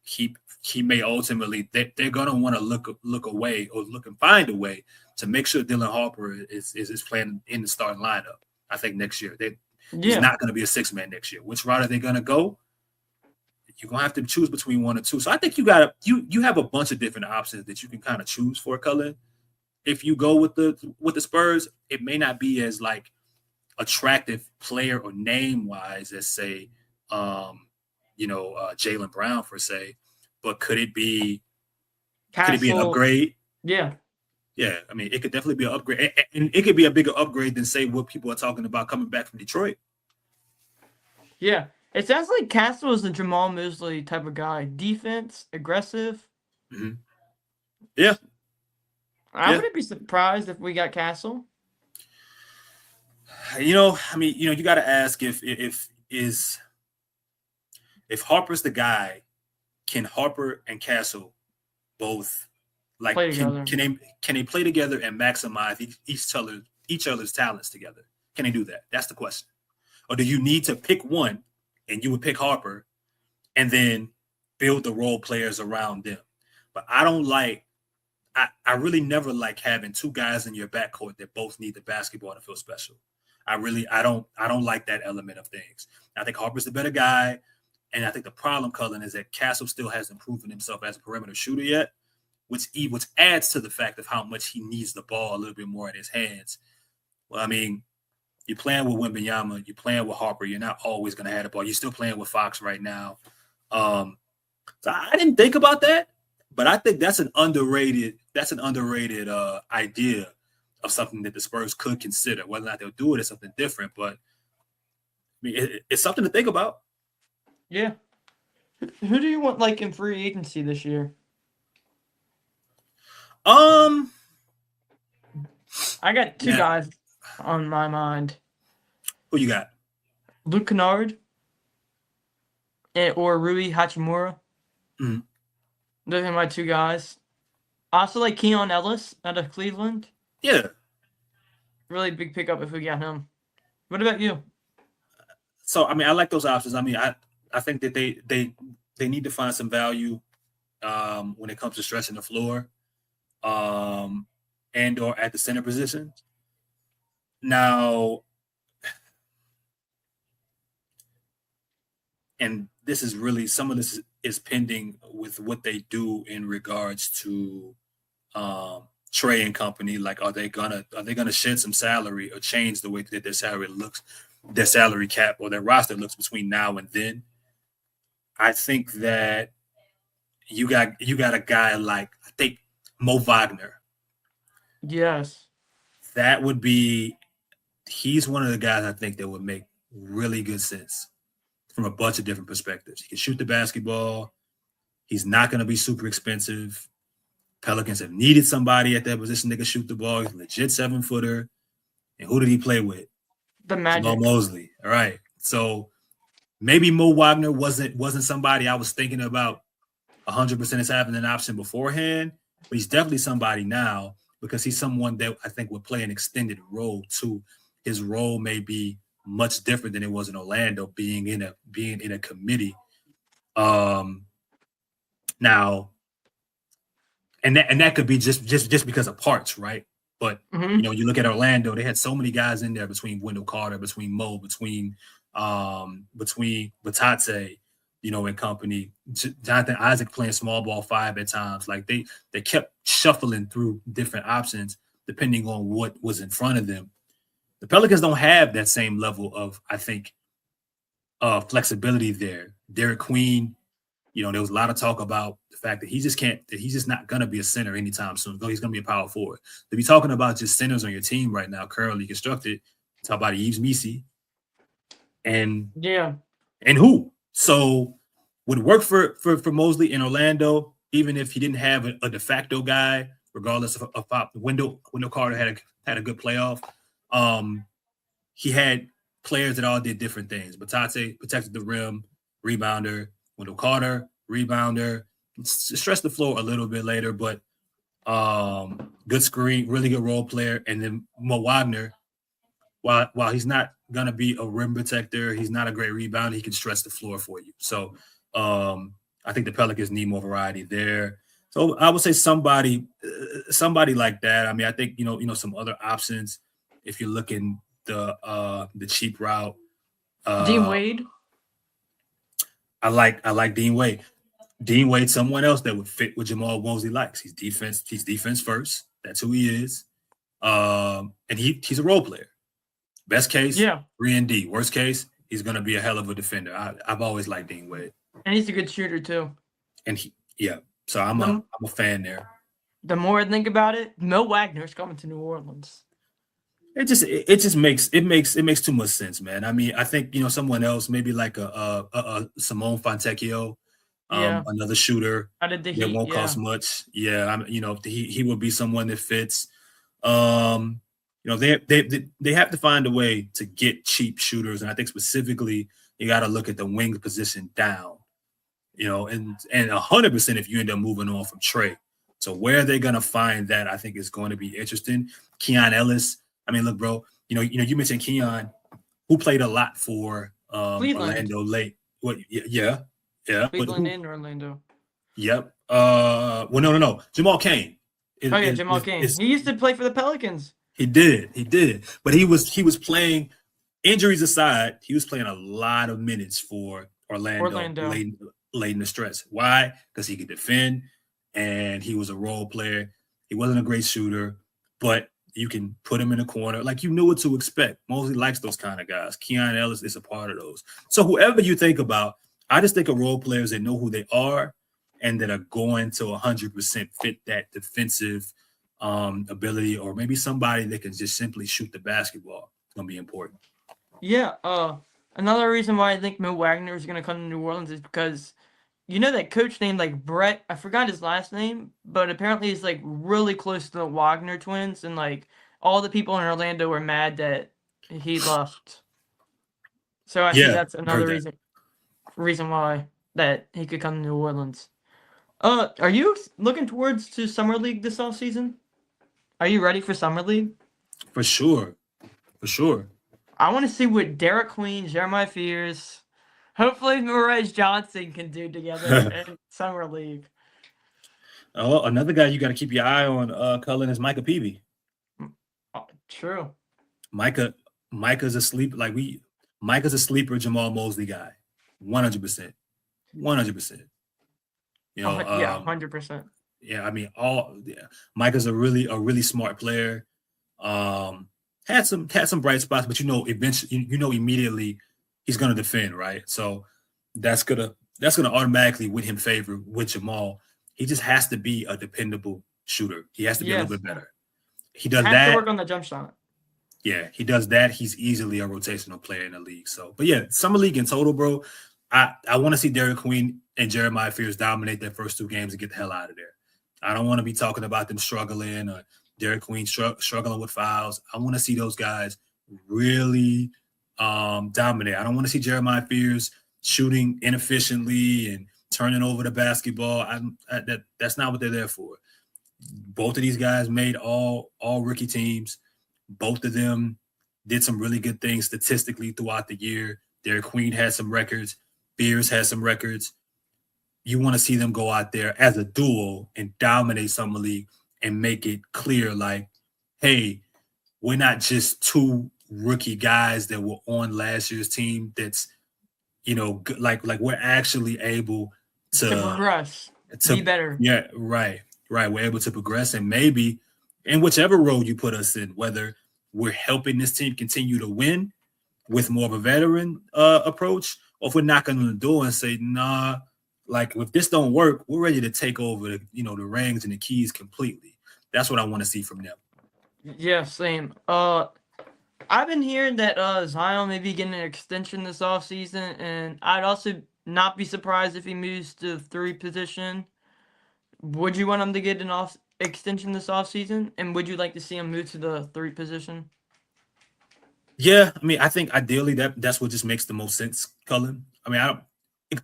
he may ultimately they're going to want to look away or look and find a way to make sure Dylan Harper is playing in the starting lineup. I think next year he's not going to be a 6-man next year. Which route are they going to go? You're gonna have to choose between one or two. So I think you have a bunch of different options that you can kind of choose for, Cullen. If you go with the Spurs, it may not be as like attractive player or name wise as say, Jaylen Brown per se, but could it be an upgrade? Yeah. Yeah, I mean, it could definitely be an upgrade, and it could be a bigger upgrade than say what people are talking about coming back from Detroit. Yeah. It sounds like Castle is the Jamal Mosley type of guy. Defense, aggressive. Mm-hmm. Yeah. I wouldn't be surprised if we got Castle. You got to ask if Harper's the guy, can Harper and Castle both like can they play together and maximize each other's talents together? Can they do that? That's the question. Or do you need to pick one? And you would pick Harper and then build the role players around them. But I really never like having two guys in your backcourt that both need the basketball to feel special. I don't like that element of things. I think Harper's the better guy. And I think the problem, Cullen, is that Castle still hasn't proven himself as a perimeter shooter yet, which adds to the fact of how much he needs the ball a little bit more in his hands. Well, I mean, you're playing with Wembanyama, you're playing with Harper. You're not always going to have the ball. You're still playing with Fox right now. So I didn't think about that, but I think that's an underrated idea of something that the Spurs could consider. Whether or not they'll do it is something different, but I mean, it's something to think about. Yeah. Who do you want like in free agency this year? I got two guys on my mind. Who you got? Luke Kennard or Rui Hachimura. Mm-hmm. Those are my two guys. Also like Keon Ellis out of Cleveland. Yeah. Really big pickup if we got him. What about you? So, I mean, I like those options. I mean, I think that they need to find some value when it comes to stretching the floor and or at the center position. Now, and this is really, some of this is pending with what they do in regards to Trey and company. Like, are they gonna shed some salary or change the way that their salary looks, their salary cap or their roster looks between now and then? I think that you got a guy like, I think, Mo Wagner. Yes. That would be, he's one of the guys I think that would make really good sense from a bunch of different perspectives. He can shoot the basketball. He's not going to be super expensive. Pelicans have needed somebody at that position that can shoot the ball. He's a legit 7-footer. And who did he play with? The Magic. Jamal Mosley. All right. So maybe Mo Wagner wasn't somebody I was thinking about 100% as having an option beforehand, but he's definitely somebody now because he's someone that I think would play an extended role too. His role may be much different than it was in Orlando, being in a committee. Now, and that could be just because of parts, right? But you look at Orlando, they had so many guys in there between Wendell Carter, between Mo, between Batate, and company. Jonathan Isaac playing small ball 5 at times. Like they kept shuffling through different options depending on what was in front of them. The Pelicans don't have that same level of, I think, flexibility there. Derek Queen, there was a lot of talk about the fact that he's just not going to be a center anytime soon. Though he's going to be a power forward. To be talking about just centers on your team right now, currently constructed, talk about Yves Missi and who. So would work for Mosley in Orlando, even if he didn't have a de facto guy, regardless of Wendell Carter had a good playoff. He had players that all did different things. Batate protected the rim, rebounder. Wendell Carter, rebounder, stretched the floor a little bit later, but good screen, really good role player. And then Mo Wagner, while he's not going to be a rim protector, he's not a great rebounder, he can stretch the floor for you. So I think the Pelicans need more variety there. So I would say somebody like that. I mean, I think, some other options if you're looking the cheap route. Dean Wade. I like Dean Wade. Dean Wade, someone else that would fit what Jamal Mosley likes. He's defense first. That's who he is. And he's a role player. Best case, 3-and-D. Worst case, he's going to be a hell of a defender. I've always liked Dean Wade. And he's a good shooter too. And so I'm a fan there. The more I think about it, Mo Wagner's coming to New Orleans. It just makes too much sense, man. I mean, I think someone else, maybe like a Simone Fontecchio, another shooter that won't cost much. Yeah, he would be someone that fits. They have to find a way to get cheap shooters, and I think specifically you got to look at the wing position down. And 100% if you end up moving on from Trey. So where they're gonna find that, I think is going to be interesting. Keon Ellis. I mean, look, bro. You mentioned Keon, who played a lot for Orlando late. What? Yeah. Cleveland and Orlando. Yep. Well, no. Jamal Cain. Jamal Cain. He used to play for the Pelicans. He did. But he was playing. Injuries aside, he was playing a lot of minutes for Orlando. Late in the stretch. Why? Because he could defend, and he was a role player. He wasn't a great shooter, but you can put him in a corner. Like, you knew what to expect. Mosley likes those kind of guys. Keon Ellis is a part of those. So whoever you think about, I just think of role players that know who they are and that are going to 100% fit that defensive ability, or maybe somebody that can just simply shoot the basketball. It's going to be important. Yeah. Another reason why I think Mo Wagner is going to come to New Orleans is because that coach named like Brett, I forgot his last name, but apparently he's like really close to the Wagner twins, and like all the people in Orlando were mad that he left. So I think that's another reason why that he could come to New Orleans. Are you looking towards to Summer League this offseason? Are you ready for Summer League? For sure. I want to see what Derek Queen, Jeremiah Fears, hopefully Morez Johnson can do together in Summer League. Oh, another guy you got to keep your eye on, Cullen, is Micah Peavy. True. Micah's a sleeper. Micah's a sleeper Jamal Mosley guy. 100%. 100%. 100%. Yeah, I mean, Micah's a really smart player. Had some bright spots, but eventually, immediately he's gonna defend, right? So that's gonna automatically win him favor with Jamal. He just has to be a dependable shooter. He has to be a little bit better. He does that. To work on the jump shot. Yeah, he does that. He's easily a rotational player in the league. So, but yeah, Summer League in total, bro. I want to see Derek Queen and Jeremiah Fears dominate their first 2 games and get the hell out of there. I don't want to be talking about them struggling or Derek Queen struggling with fouls. I want to see those guys really dominate. I don't want to see Jeremiah Fears shooting inefficiently and turning over the basketball. That's not what they're there for. Both of these guys made all rookie teams. Both of them did some really good things statistically throughout the year. Derek Queen had some records. Beers had some records. You want to see them go out there as a duo and dominate Summer League and make it clear, like, hey, we're not just two rookie guys that were on last year's team. That's, like we're actually able To to progress, be better. yeah, right. We're able to progress, and maybe in whichever role you put us in, whether we're helping this team continue to win with more of a veteran approach, or if we're knocking on the door and say, nah, like if this don't work, we're ready to take over the reins and the keys completely. That's what I want to see from them. Yeah, same. I've been hearing that Zion may be getting an extension this offseason, and I'd also not be surprised if he moves to the 3 position. Would you want him to get an extension this offseason? And would you like to see him move to the 3 position? Yeah, I mean, I think ideally that's what just makes the most sense, Cullen. I mean,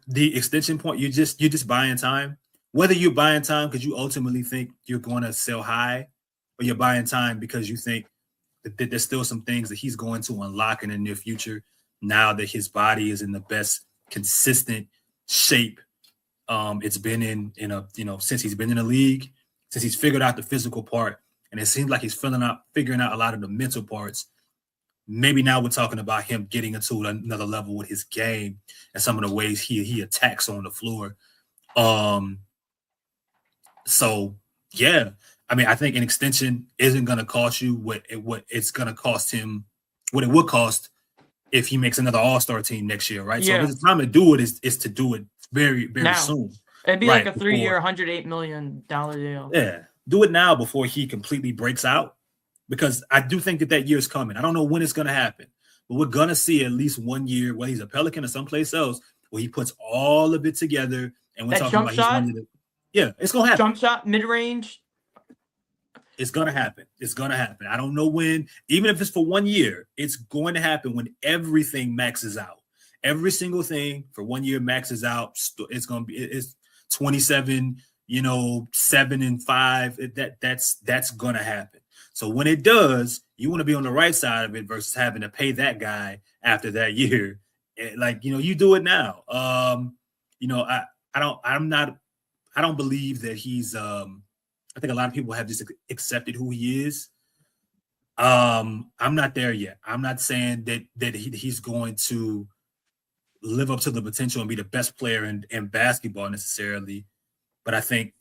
the extension point, you're just buying time. Whether you're buying time because you ultimately think you're going to sell high, or you're buying time because you think that there's still some things that he's going to unlock in the near future now that his body is in the best consistent shape it's been in since he's been in the league, since he's figured out the physical part, and it seems like he's figuring out a lot of the mental parts. Maybe now we're talking about him getting into another level with his game and some of the ways he attacks on the floor. So yeah, I mean, I think an extension isn't going to cost you what it's going to cost him, what it would cost if he makes another All-Star team next year, right? Yeah. So the time to do it is to do it very, very now. soon. It'd be like a 3-year, $108 million deal. Yeah, do it now before he completely breaks out, because I do think that year is coming. I don't know when it's going to happen, but we're going to see at least 1 year, whether he's a Pelican or someplace else, where he puts all of it together. And we're talking about shot, yeah, it's going to happen. Jump shot, mid-range. It's going to happen. It's going to happen. I don't know when. Even if it's for 1 year, it's going to happen when everything maxes out. Every single thing for 1 year maxes out. It's going to be, it's 27, 7 and 5. That's going to happen. So when it does, you want to be on the right side of it versus having to pay that guy after that year. Like, you do it now. I don't believe that he's, I think a lot of people have just accepted who he is. I'm not there yet. I'm not saying that he's going to live up to the potential and be the best player in basketball necessarily. But I think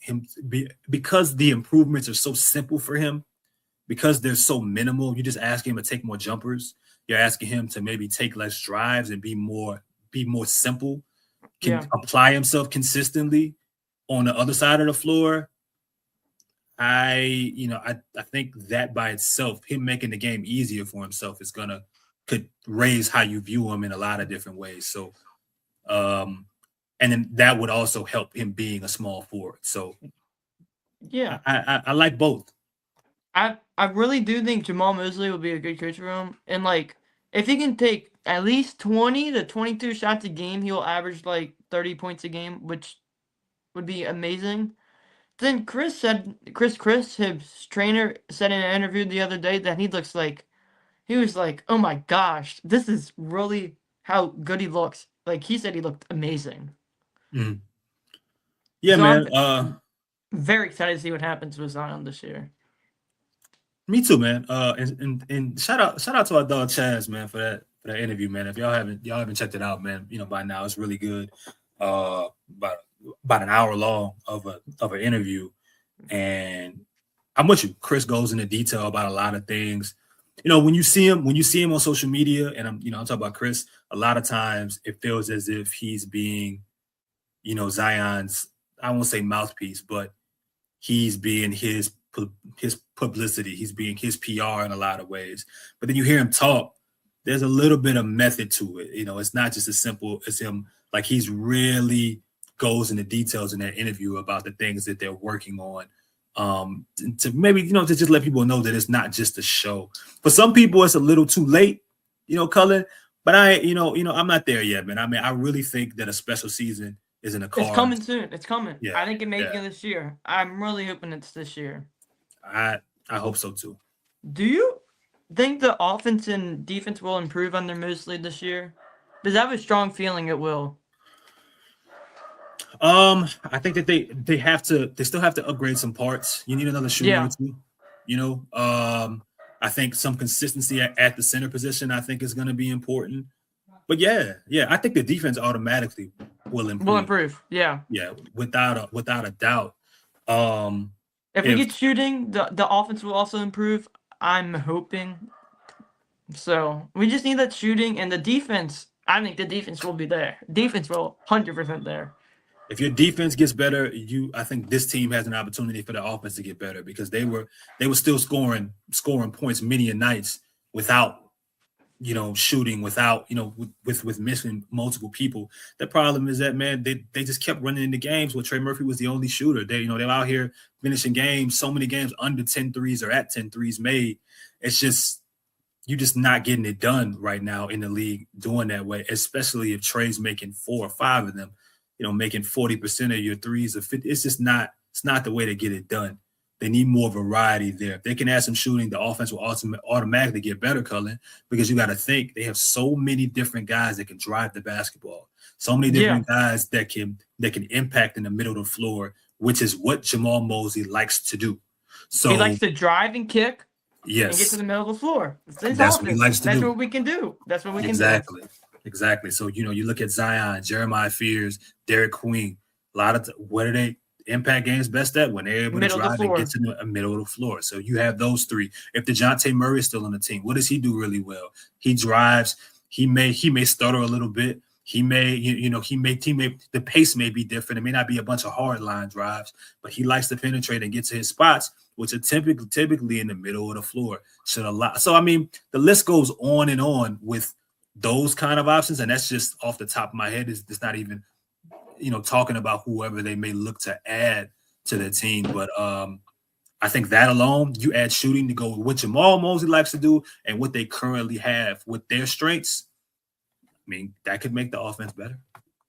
because the improvements are so simple for him, because they're so minimal, you just ask him to take more jumpers. You're asking him to maybe take less drives and be more simple, apply himself consistently on the other side of the floor. I think that by itself, him making the game easier for himself could raise how you view him in a lot of different ways. So, and then that would also help him being a small forward. So, yeah, I like both. I really do think Jamal Mosley would be a good coach for him, and like if he can take at least 20 to 22 shots a game, he'll average like 30 points a game, which would be amazing. Then Chris, his trainer, said in an interview the other day that he was like, oh my gosh, this is really how good he looks. Like, he said he looked amazing. Mm. Yeah, so man. I'm very excited to see what happens with Zion this year. Me too, man. And shout out to our dog Chaz, man, for that interview, man. If y'all haven't checked it out, man, by now it's really good. About an hour long of an interview, and I'm with you. Chris goes into detail about a lot of things. When you see him on social media, and I'm talking about Chris, a lot of times it feels as if he's being, Zion's, I won't say mouthpiece, but he's being his publicity, he's being his PR in a lot of ways. But then you hear him talk, there's a little bit of method to it. It's not just as simple as him. Like, he's really goes into details in that interview about the things that they're working on, to maybe, to just let people know that it's not just a show. For some people, it's a little too late, Cullen, but I'm not there yet, man. I mean, I really think that a special season is in the cards. It's coming soon. It's coming. Yeah, I think it may be this year. I'm really hoping it's this year. I hope so too. Do you? think the offense and defense will improve under Mosley this year? Because I have a strong feeling it will. I think that they still have to upgrade some parts. You need another shooter or Yeah. two. I think some consistency at the center position I think is going to be important. But yeah, I think the defense automatically will Will improve. improve. Yeah. Yeah, without a doubt. Um, If we if get shooting, the offense will also improve. I'm hoping. So we just need that shooting and the defense. I think the defense will be there. Defense will 100% there. if your defense gets better, I think this team has an opportunity for the offense to get better because they were still scoring points many a nights without shooting, without with missing multiple people. The problem is that, man, they just kept running into games where Trey Murphy was the only shooter. They're out here finishing games, so many games under 10 threes or at 10 threes made. It's just you're just not getting it done right now in the league doing that way, especially if Trey's making 4 or 5 of them, making 40% of your threes or 50. It's not the way to get it done. They need more variety there. If they can add some shooting, the offense will automatically get better, Cullen, because you got to think they have so many different guys that can drive the basketball, so many different guys that can impact in the middle of the floor, which is what Jamal Mosley likes to do. So he likes to drive and kick. Yes. And get to the middle of the floor. That's what he likes to do. That's what we can do. That's what we can do. Exactly. So, you look at Zion, Jeremiah Fears, Derek Queen. A lot of what are they impact games best at? When they're able to drive and get to the middle of the floor. So you have those three. If DeJounte Murray is still on the team, what does he do really well? He drives. He may stutter a little bit. He may, the pace may be different. It may not be a bunch of hard line drives, but he likes to penetrate and get to his spots, which are typically in the middle of the floor. So, I mean, the list goes on and on with those kind of options, and that's just off the top of my head. It's not even, talking about whoever they may look to add to the team. But I think that alone, you add shooting to go with what Jamal Mosley likes to do and what they currently have with their strengths. I mean, that could make the offense better.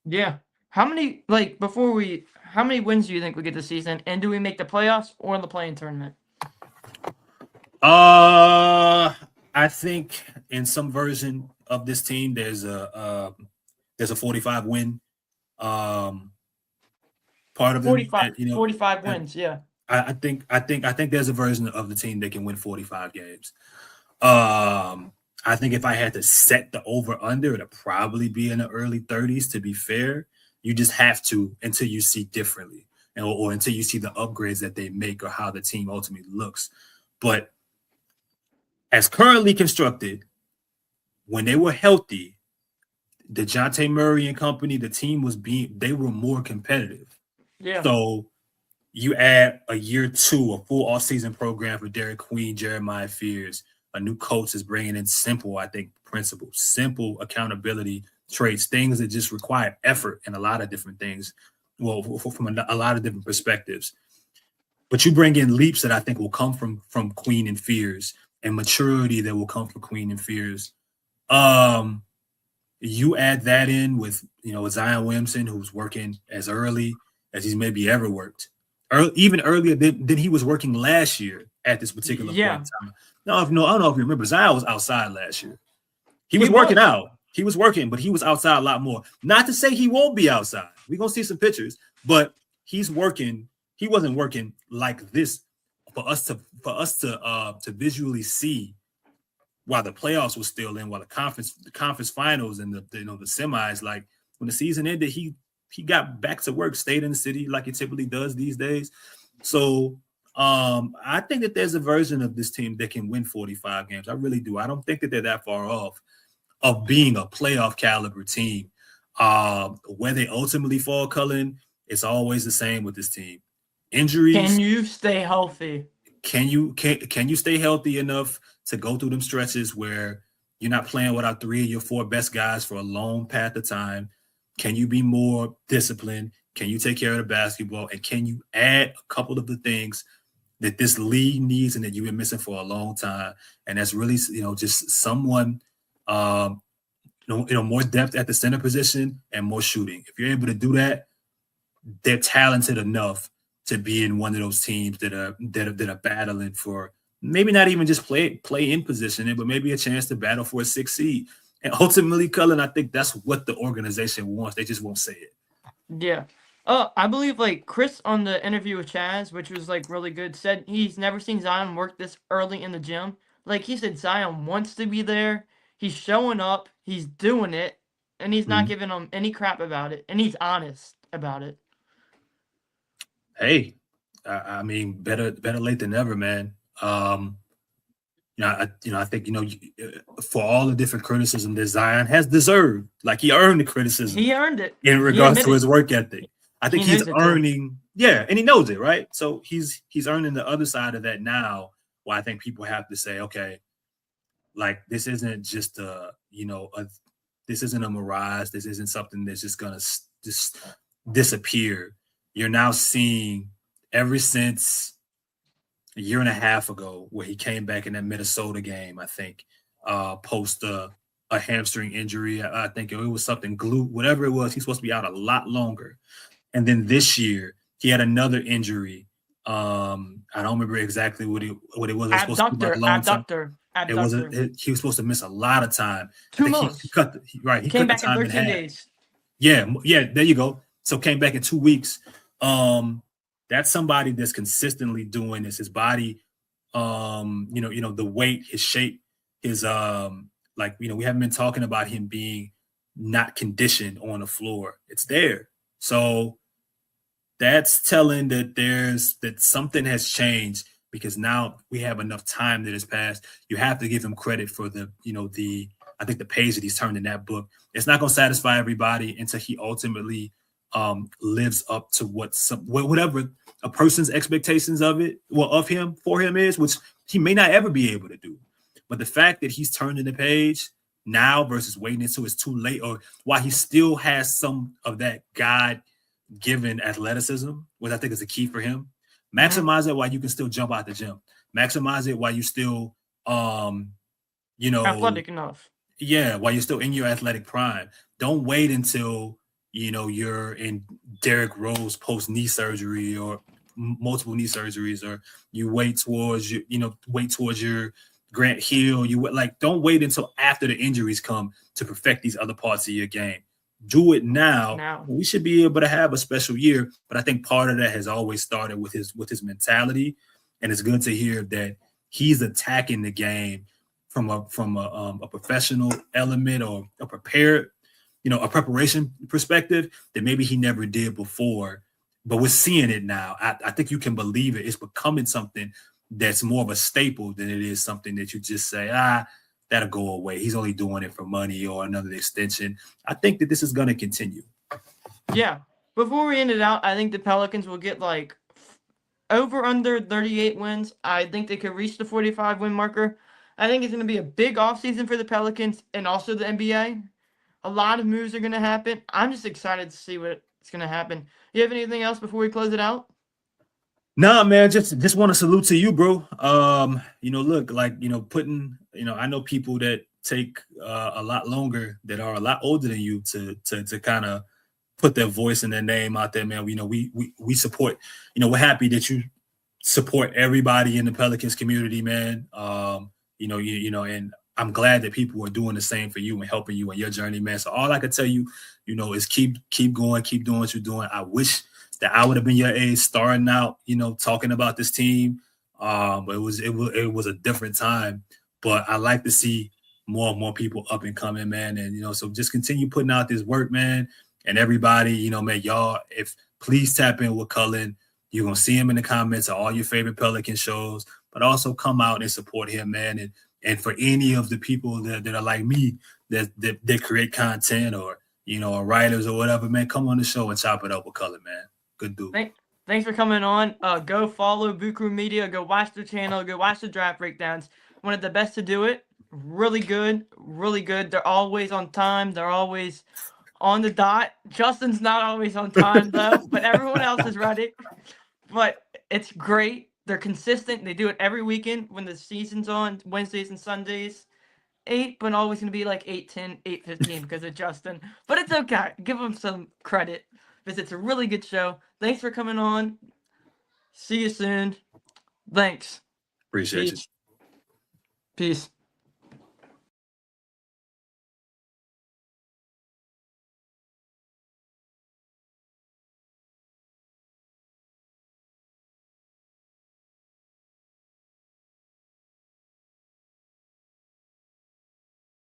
Yeah. How many wins do you think we get this season? And do we make the playoffs or the play-in tournament? I think in some version of this team, there's a 45 win part of 45, 45 wins. Yeah. I think there's a version of the team that can win 45 games. I think if I had to set the over-under, it'd probably be in the early 30s, to be fair. You just have to until you see differently or until you see the upgrades that they make or how the team ultimately looks. But as currently constructed, when they were healthy, DeJounte Murray and company, the team they were more competitive. Yeah. So you add a year 2, a full offseason program for Derek Queen, Jeremiah Fears. A new coach is bringing in simple principles, simple accountability traits, things that just require effort and a lot of different things. Well, from a lot of different perspectives. But you bring in leaps that I think will come from Queen and Fears, and maturity that will come from Queen and Fears. You add that in with Zion Williamson, who's working as early as he's maybe ever worked, even earlier than he was working last year at this particular point in time. I don't know if you remember, Zion was outside last year. He was working out. He was working, but he was outside a lot more. Not to say he won't be outside. We're gonna see some pictures, but he's working. He wasn't working like this for us to visually see while the playoffs was still in, while the conference finals and the semis. Like when the season ended, he got back to work, stayed in the city like he typically does these days. So I think that there's a version of this team that can win 45 games. I really do. I don't think that they're that far off of being a playoff caliber team. Where they ultimately fall, Cullen, it's always the same with this team. Injuries. Can you stay healthy? Can you stay healthy enough to go through them stretches where you're not playing without 3 of your 4 best guys for a long path of time? Can you be more disciplined? Can you take care of the basketball? And can you add a couple of the things that this league needs and that you've been missing for a long time? And that's really, just someone, more depth at the center position and more shooting. If you're able to do that, they're talented enough to be in one of those teams that are battling for maybe not even just play in position, but maybe a chance to battle for a 6th seed. And ultimately, Cullen, I think that's what the organization wants. They just won't say it. Yeah. I believe like Chris on the interview with Chaz, which was like really good, said he's never seen Zion work this early in the gym. Like he said, Zion wants to be there. He's showing up. He's doing it, and he's not Mhm. giving them any crap about it, and he's honest about it. Hey, I mean, better late than never, man. I think for all the different criticism that Zion has deserved, like he earned the criticism He earned it. in He regards to admitted. his work ethic. I think He he's knows it too. earning, yeah, and he knows it, right? So he's earning the other side of that now. Where I think people have to say, okay, like this isn't just this isn't a mirage. This isn't something that's just gonna just disappear. You're now seeing ever since a year and a half ago, where he came back in that Minnesota game, I think, post a hamstring injury. I think it was something glute, whatever it was. He's supposed to be out a lot longer. And then this year, he had another injury. I don't remember exactly what it was. It was supposed to be like a long time. It wasn't. Abductor. He was supposed to miss a lot of time. I Two think he months. cut right. He Came cut the back in time in 13 half. days. Yeah, there you go. So came back in 2 weeks. That's somebody that's consistently doing this. His body, the weight, his shape, his we haven't been talking about him being not conditioned on the floor. It's there. So that's telling that something has changed, because now we have enough time that has passed. You have to give him credit for I think the page that he's turned in that book. It's not going to satisfy everybody until he ultimately lives up to whatever a person's expectations of him for him is, which he may not ever be able to do. But the fact that he's turning the page now versus waiting until it's too late, or while he still has some of that God-given athleticism, which I think is the key for him, maximize it while you can still jump out the gym. Maximize it while you still, athletic enough. Yeah, while you're still in your athletic prime. Don't wait until you're in Derrick Rose post knee surgery or multiple knee surgeries, or you wait towards your Grant Hill. Don't wait until after the injuries come to perfect these other parts of your game. Do it now. We should be able to have a special year. But I think part of that has always started with his mentality, and it's good to hear that he's attacking the game from a professional element, or a preparation perspective that maybe he never did before. But we're seeing it now. I think you can believe it. It's becoming something that's more of a staple than it is something that you just say, that'll go away. He's only doing it for money or another extension. I think that this is going to continue. Yeah. Before we end it out, I think the Pelicans will get over under 38 wins. I think they could reach the 45 win marker. I think it's going to be a big offseason for the Pelicans and also the NBA. A lot of moves are going to happen. I'm just excited to see what's going to happen. You have anything else before we close it out? Nah, man, just want to salute to you, bro. Look, putting, I know people that take a lot longer, that are a lot older than you, to kind of put their voice and their name out there, man. We support, we're happy that you support everybody in the Pelicans community, man. And I'm glad that people are doing the same for you and helping you on your journey, man. So all I can tell you, is keep going, keep doing what you're doing. I wish that I would have been your age starting out, talking about this team. But it was a different time. But I like to see more and more people up and coming, man. And so just continue putting out this work, man. And everybody, man, y'all, please tap in with Cullen. You're gonna see him in the comments of all your favorite Pelican shows, but also come out and support him, man. And for any of the people that are like me, that create content, or or writers or whatever, man, come on the show and chop it up with Cullen, man. Good dude. Thanks for coming on. Go follow Buku Media. Go watch the channel. Go watch the draft breakdowns. One of the best to do it. Really good. Really good. They're always on time. They're always on the dot. Justin's not always on time, though, but everyone else is ready. But it's great. They're consistent. They do it every weekend when the season's on, Wednesdays and Sundays. 8, but always going to be like 8:10, 8:15 because of Justin. But it's okay. Give them some credit because it's a really good show. Thanks for coming on. See you soon. Thanks. Appreciate you. Peace.